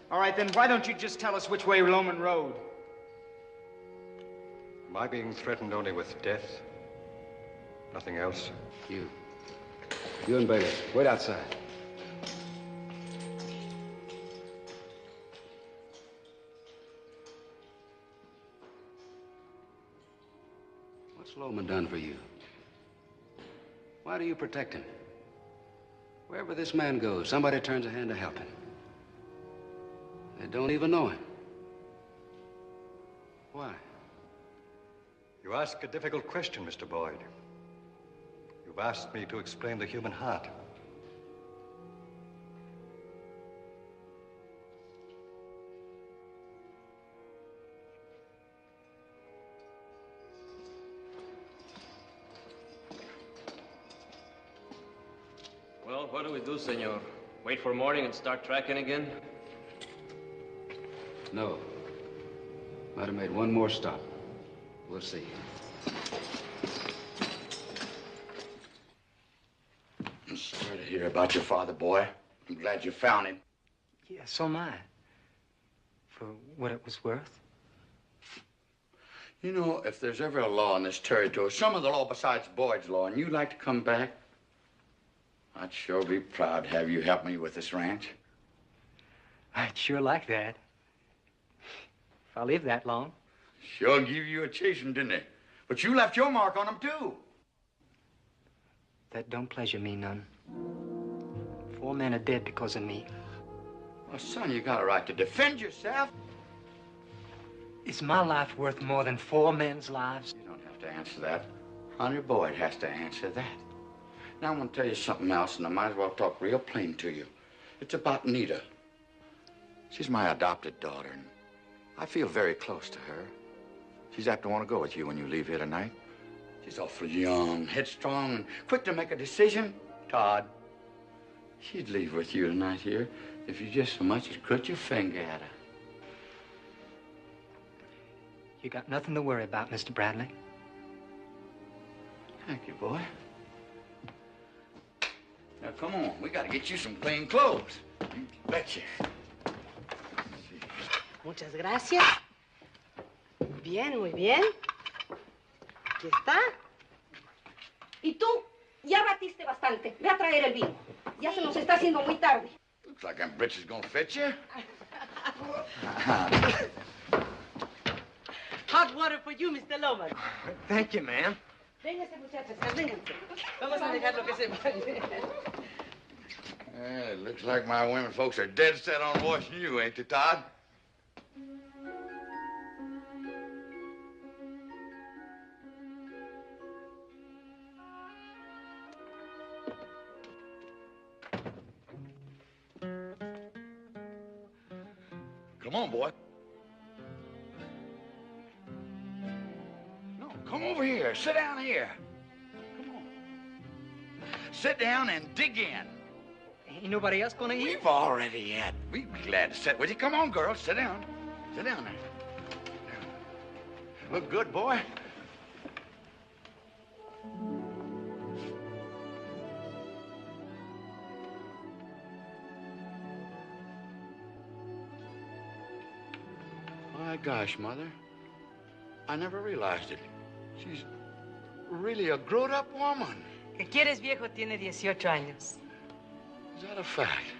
All right, then why don't you just tell us which way Loman rode? Am I being threatened only with death? Nothing else? You and Bailey, wait outside. What's Loman done for you? Why do you protect him? Wherever this man goes, somebody turns a hand to help him. They don't even know him. Why? You You ask a difficult question, Mr. Boyd. You've asked me to explain the human heart. Well, what do we do, senor? Wait for morning and start tracking again? No. Might have made one more stop. We'll see. I'm sorry to hear about your father, boy. I'm glad you found him. Yeah, so am I. For what it was worth. You know, if there's ever a law in this territory, some of the law besides Boyd's law, and you'd like to come back, I'd sure be proud to have you help me with this ranch. I'd sure like that. If I live that long. Sure give you a chasing, didn't they? But you left your mark on them, too. That don't pleasure me none. 4 men are dead because of me. Well, son, you got a right to defend yourself. Is my life worth more than 4 men's lives? You don't have to answer that. Honey Boyd has to answer that. Now, I'm going to tell you something else, and I might as well talk real plain to you. It's about Nita. She's my adopted daughter, and I feel very close to her. She's apt to want to go with you when you leave here tonight. She's awfully young, headstrong, and quick to make a decision. Todd, she'd leave with you tonight here if you just so much as crooked your finger at her. You got nothing to worry about, Mr. Bradley. Thank you, boy. Now, come on. We got to get you some clean clothes. You betcha. Muchas gracias. Muy bien, muy bien. Aquí está. Y tú, ya batiste bastante. Ve a traer el vino. Ya se nos está haciendo muy tarde. Looks like them britches gonna fit you. Hot water for you, Mr. Loman. Thank you, ma'am. Vénganse, muchachos, vénganse. Vamos a dejar lo que se vaya. It looks like my women folks are dead set on washing you, ain't they, Todd? Come on, boy. No, come over here. Sit down here. Come on. Sit down and dig in. Ain't nobody else gonna eat? We've already had. We'd be glad to sit with you. Come on, girl. Sit down. Sit down there. Look good, boy. My gosh, Mother. I never realized it. She's really a grown-up woman. ¿Qué quieres, viejo? Tiene 18 años. Is that a fact?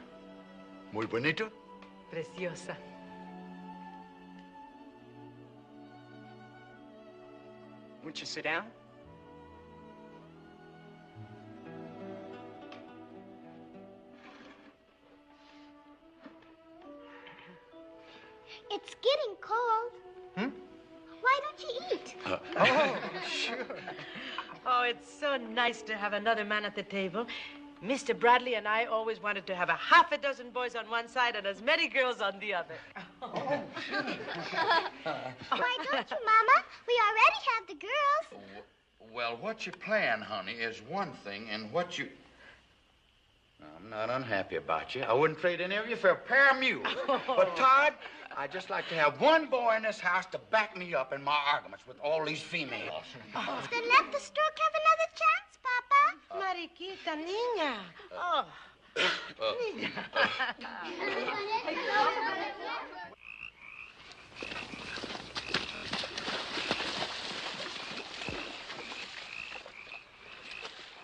Muy bonito? Preciosa. Won't you sit down? It's getting cold. Hmm? Why don't you eat? Oh, sure. Oh, it's so nice to have another man at the table. Mr. Bradley and I always wanted to have a half a dozen boys on one side and as many girls on the other. Why don't you, Mama? We already have the girls. Well, what you plan, honey, is one thing, and what you... I'm not unhappy about you. I wouldn't trade any of you for a pair of mules. But, Todd, I'd just like to have one boy in this house to back me up in my arguments with all these females. Then let the stork have another chance, Papa. Mariquita, niña. Oh. Niña.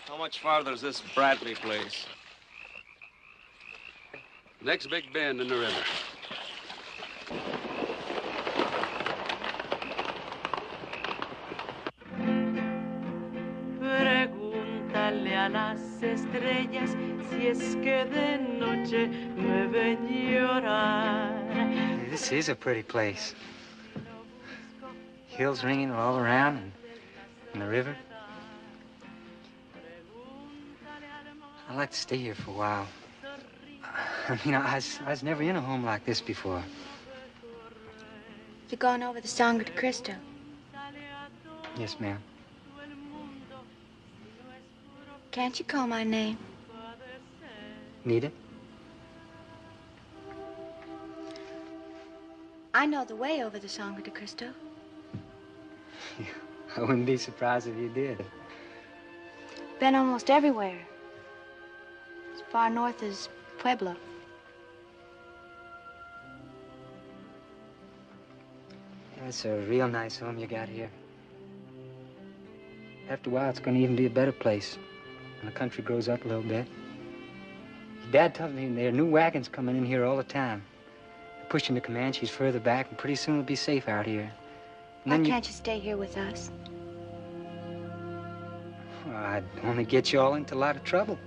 How much farther is this Bradley place? Next big bend in the river. Pregúntale a las estrellas si es que de noche me ven llorar. This is a pretty place. Hills ringing all around and the river? I'd like to stay here for a while. I mean, I was never in a home like this before. You're going over the Sangre de Cristo. Yes, ma'am. Can't you call my name? Nita? I know the way over the Sangre de Cristo. I wouldn't be surprised if you did. Been almost everywhere. As far north as Pueblo. That's a real nice home you got here. After a while, it's going to even be a better place when the country grows up a little bit. Your dad tells me there are new wagons coming in here all the time. They're pushing the Comanches further back, and pretty soon it'll be safe out here. And Why then can't you stay here with us? Well, I'd only get you all into a lot of trouble.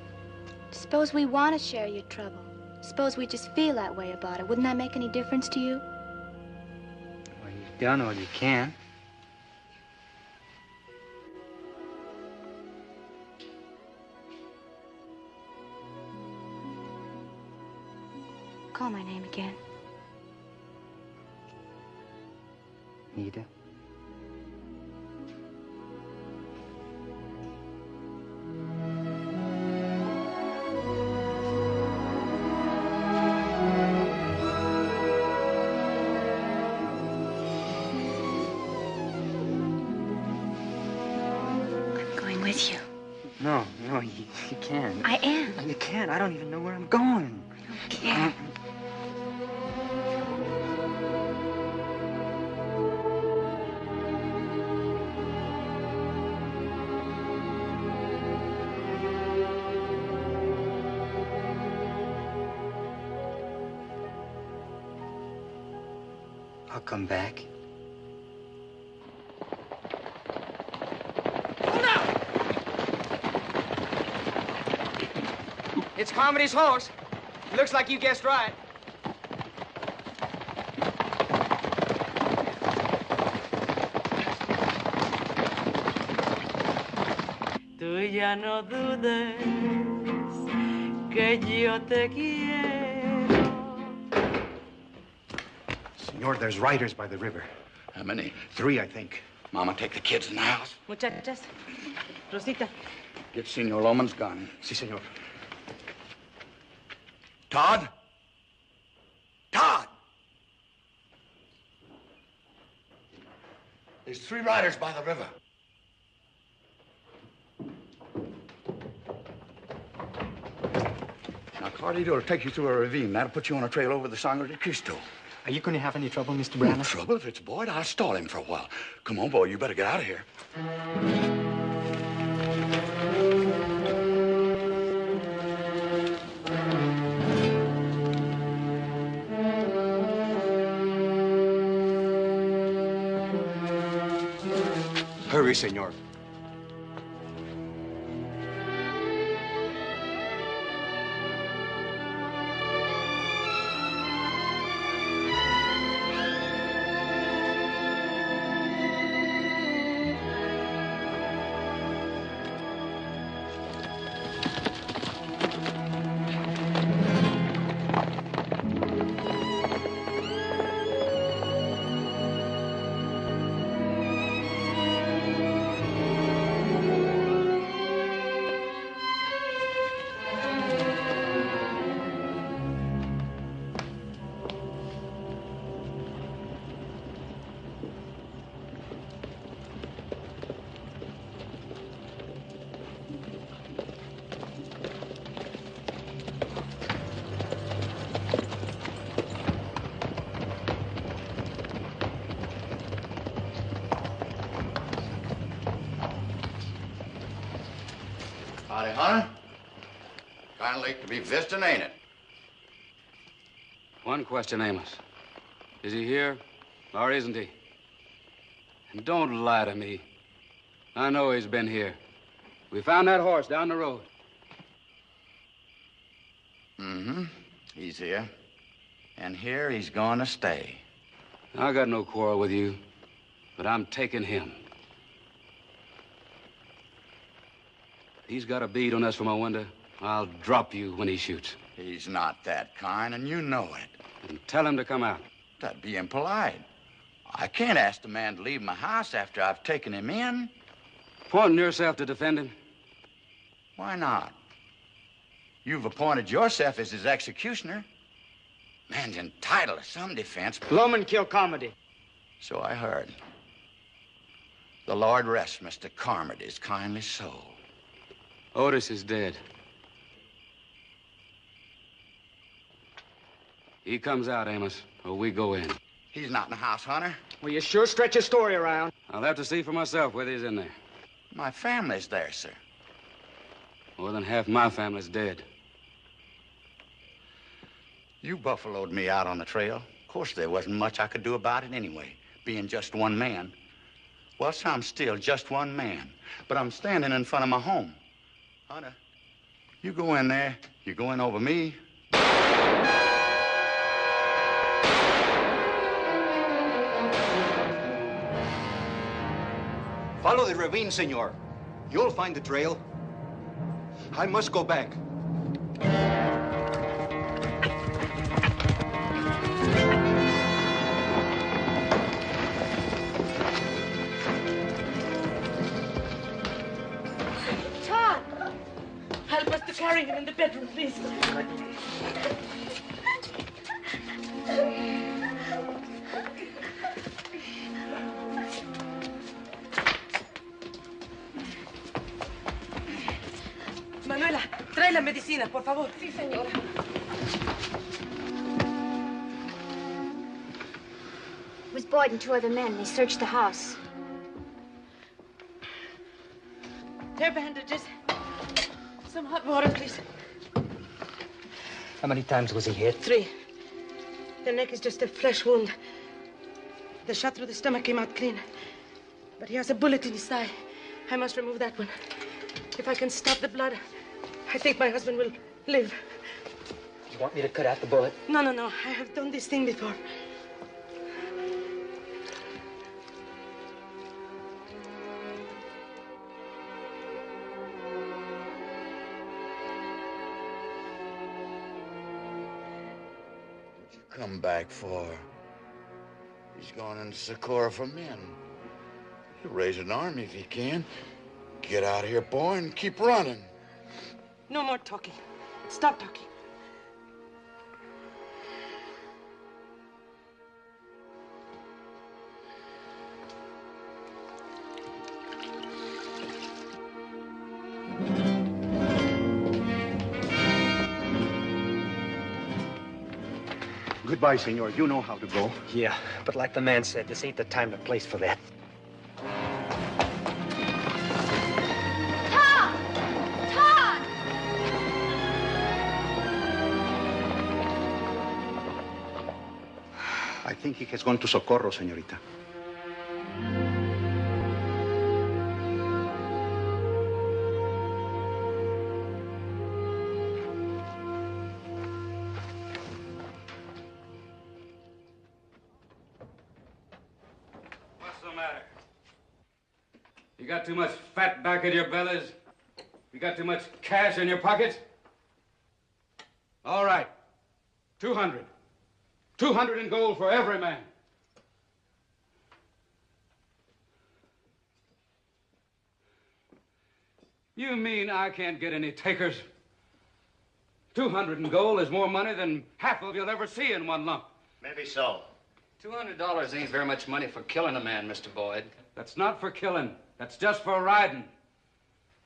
Suppose we want to share your trouble. Suppose we just feel that way about it. Wouldn't that make any difference to you? Well, you've done all you can. Call my name again. Nita. I'm going with you. No, you can't. I am. You can't. I don't even know where I'm going. I don't care. I'll come back. It's Carmody's horse. Looks like you guessed right. Tú ya no dudes que yo te quiero. Senor, there's riders by the river. How many? 3, I think. Mama, take the kids in the house. Muchachas, Rosita. Get Senor Loman's gun. Si, senor. Todd? Todd! There's 3 riders by the river. Now, Carlito will take you through a ravine. That'll put you on a trail over the Sangre de Cristo. Are you going to have any trouble, Mr. Brannon? Trouble? If it's Boyd, I'll stall him for a while. Come on, boy, you better get out of here. Hurry, senor. Howdy, Hunter. Kind of late to be visiting, ain't it? One question, Amos. Is he here or isn't he? And don't lie to me. I know he's been here. We found that horse down the road. Mm-hmm. He's here. And here he's gonna stay. I got no quarrel with you, but I'm taking him. He's got a bead on us from a window. I'll drop you when he shoots. He's not that kind, and you know it. And tell him to come out. That'd be impolite. I can't ask the man to leave my house after I've taken him in. Appointing yourself to defend him? Why not? You've appointed yourself as his executioner. Man's entitled to some defense. Blowman kill Carmody. So I heard. The Lord rest Mr. Carmody's kindly soul. Otis is dead. He comes out, Amos, or we go in. He's not in the house, Hunter. Well, you sure stretch your story around. I'll have to see for myself whether he's in there. My family's there, sir. More than half my family's dead. You buffaloed me out on the trail. Of course, there wasn't much I could do about it anyway, being just one man. Well, so I'm still just one man, but I'm standing in front of my home. Hunter, you go in there, you're going over me. Follow the ravine, senor. You'll find the trail. I must go back. Todd! Help us to carry him in the bedroom, please. Manuela, trae la medicina, por favor. Sí, señora. It was Boyd and two other men. They searched the house. Hair bandages. Some hot water, please. How many times was he hit? 3. The neck is just a flesh wound. The shot through the stomach came out clean. But he has a bullet in his thigh. I must remove that one. If I can stop the blood, I think my husband will live. You want me to cut out the bullet? No, no, no. I have done this thing before. What'd you come back for? He's going into Socorro for men. He'll raise an army if he can. Get out of here, boy, and keep running. No more talking. Stop talking. Goodbye, senor. You know how to go. Yeah, but like the man said, this ain't the time or place for that. I think he has gone to Socorro, señorita. What's the matter? You got too much fat back in your bellies? You got too much cash in your pockets? All right. 200. 200 in gold for every man. You mean I can't get any takers? 200 in gold is more money than half of you'll ever see in one lump. Maybe so. $200 ain't very much money for killing a man, Mr. Boyd. That's not for killing. That's just for riding.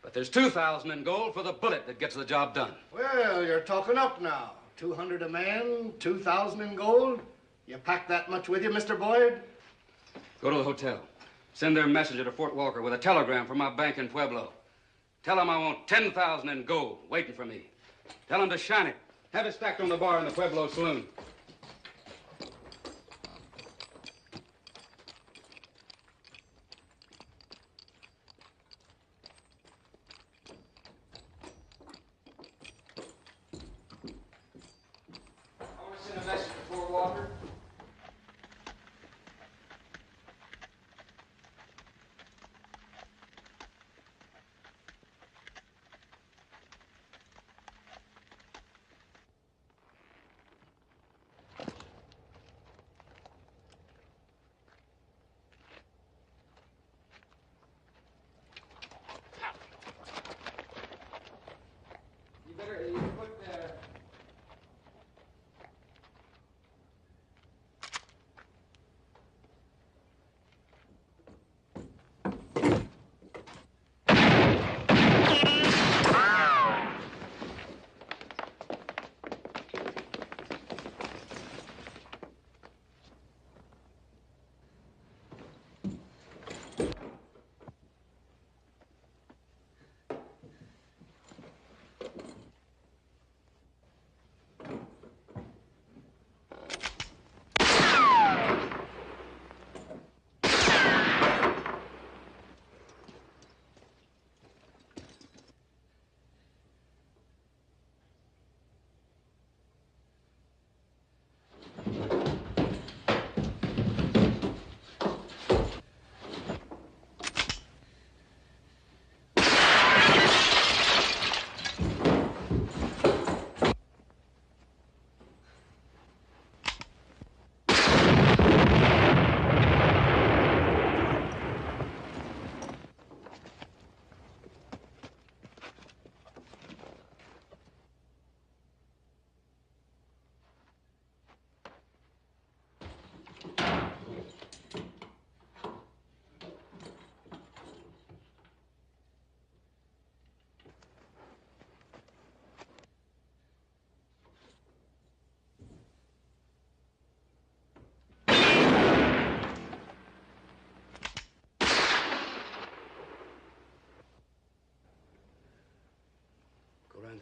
But there's 2,000 in gold for the bullet that gets the job done. Well, you're talking up now. 200 a man, 2,000 in gold. You pack that much with you, Mr. Boyd? Go to the hotel. Send their messenger to Fort Walker with a telegram from my bank in Pueblo. Tell them I want 10,000 in gold waiting for me. Tell them to shine it. Have it stacked on the bar in the Pueblo saloon.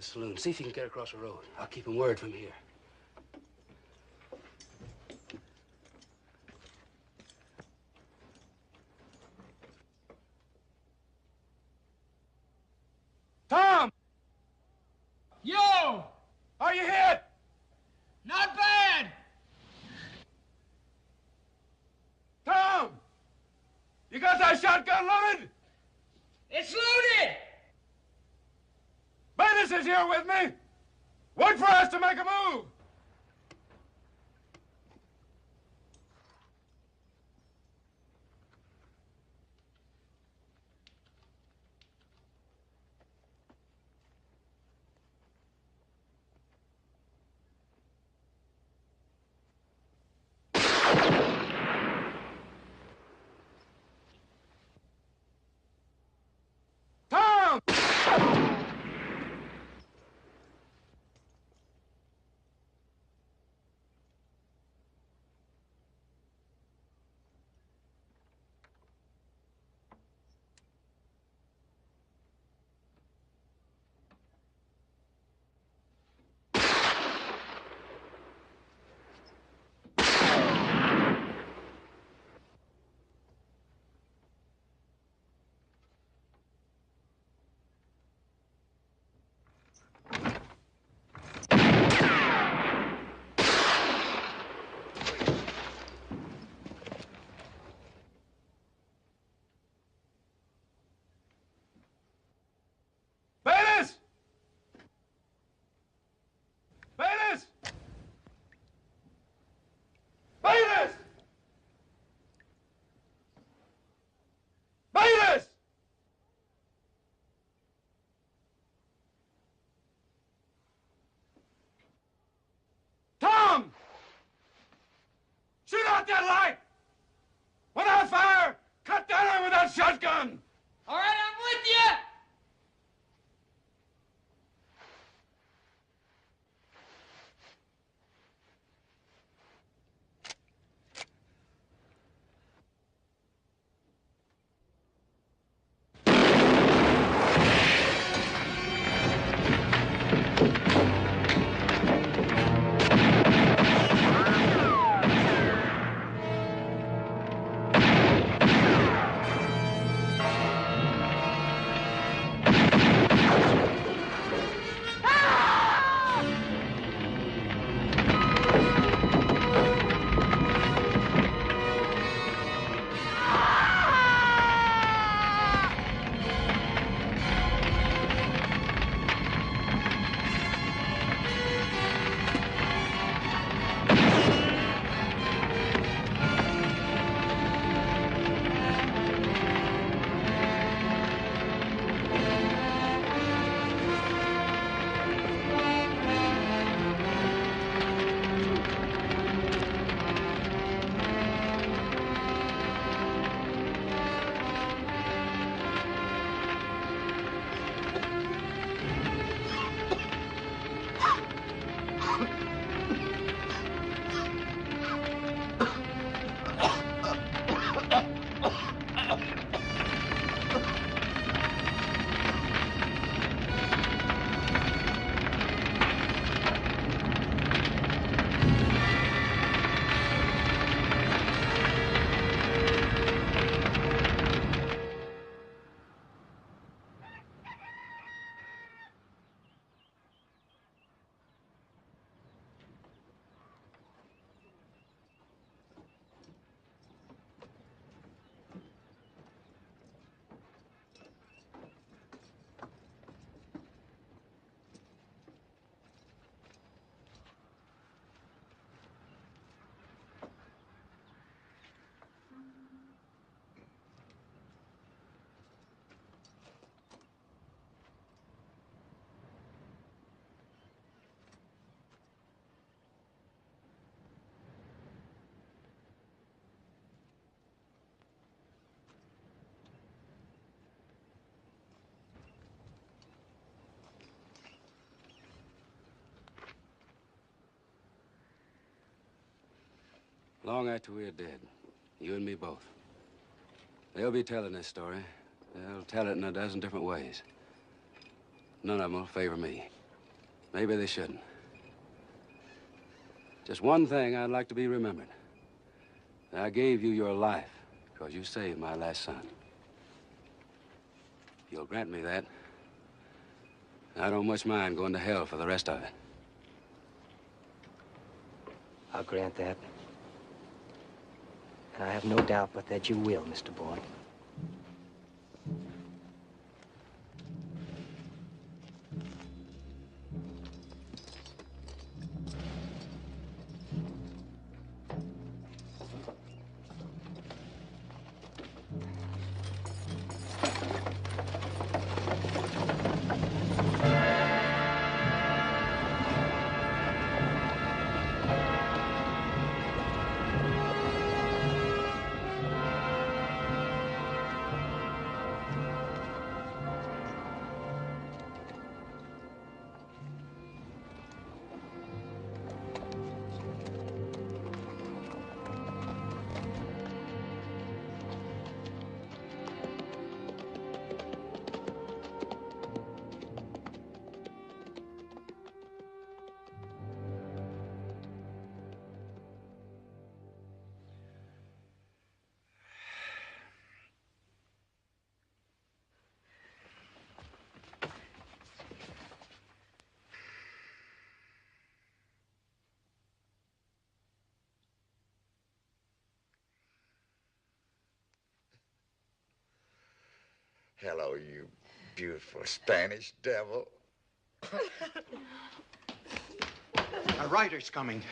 the saloon. See if you can get across the road. I'll keep him word from here. Tom! Yo! Are you hit? Not bad! Tom! You got that shotgun loaded? It's loaded! Bayless is here with me. Wait for us to make a move. Tom! Bayless! Bayless! Bayless! Bayless! Tom! Shoot out that light! When I fire, cut down her with that shotgun! All right, I'm with you! Long after we're dead, you and me both. They'll be telling this story. They'll tell it in a dozen different ways. None of them will favor me. Maybe they shouldn't. Just one thing I'd like to be remembered. I gave you your life because you saved my last son. If you'll grant me that, I don't much mind going to hell for the rest of it. I'll grant that. And I have no doubt but that you will, Mr. Boyd. Hello, you beautiful Spanish devil. A rider's coming.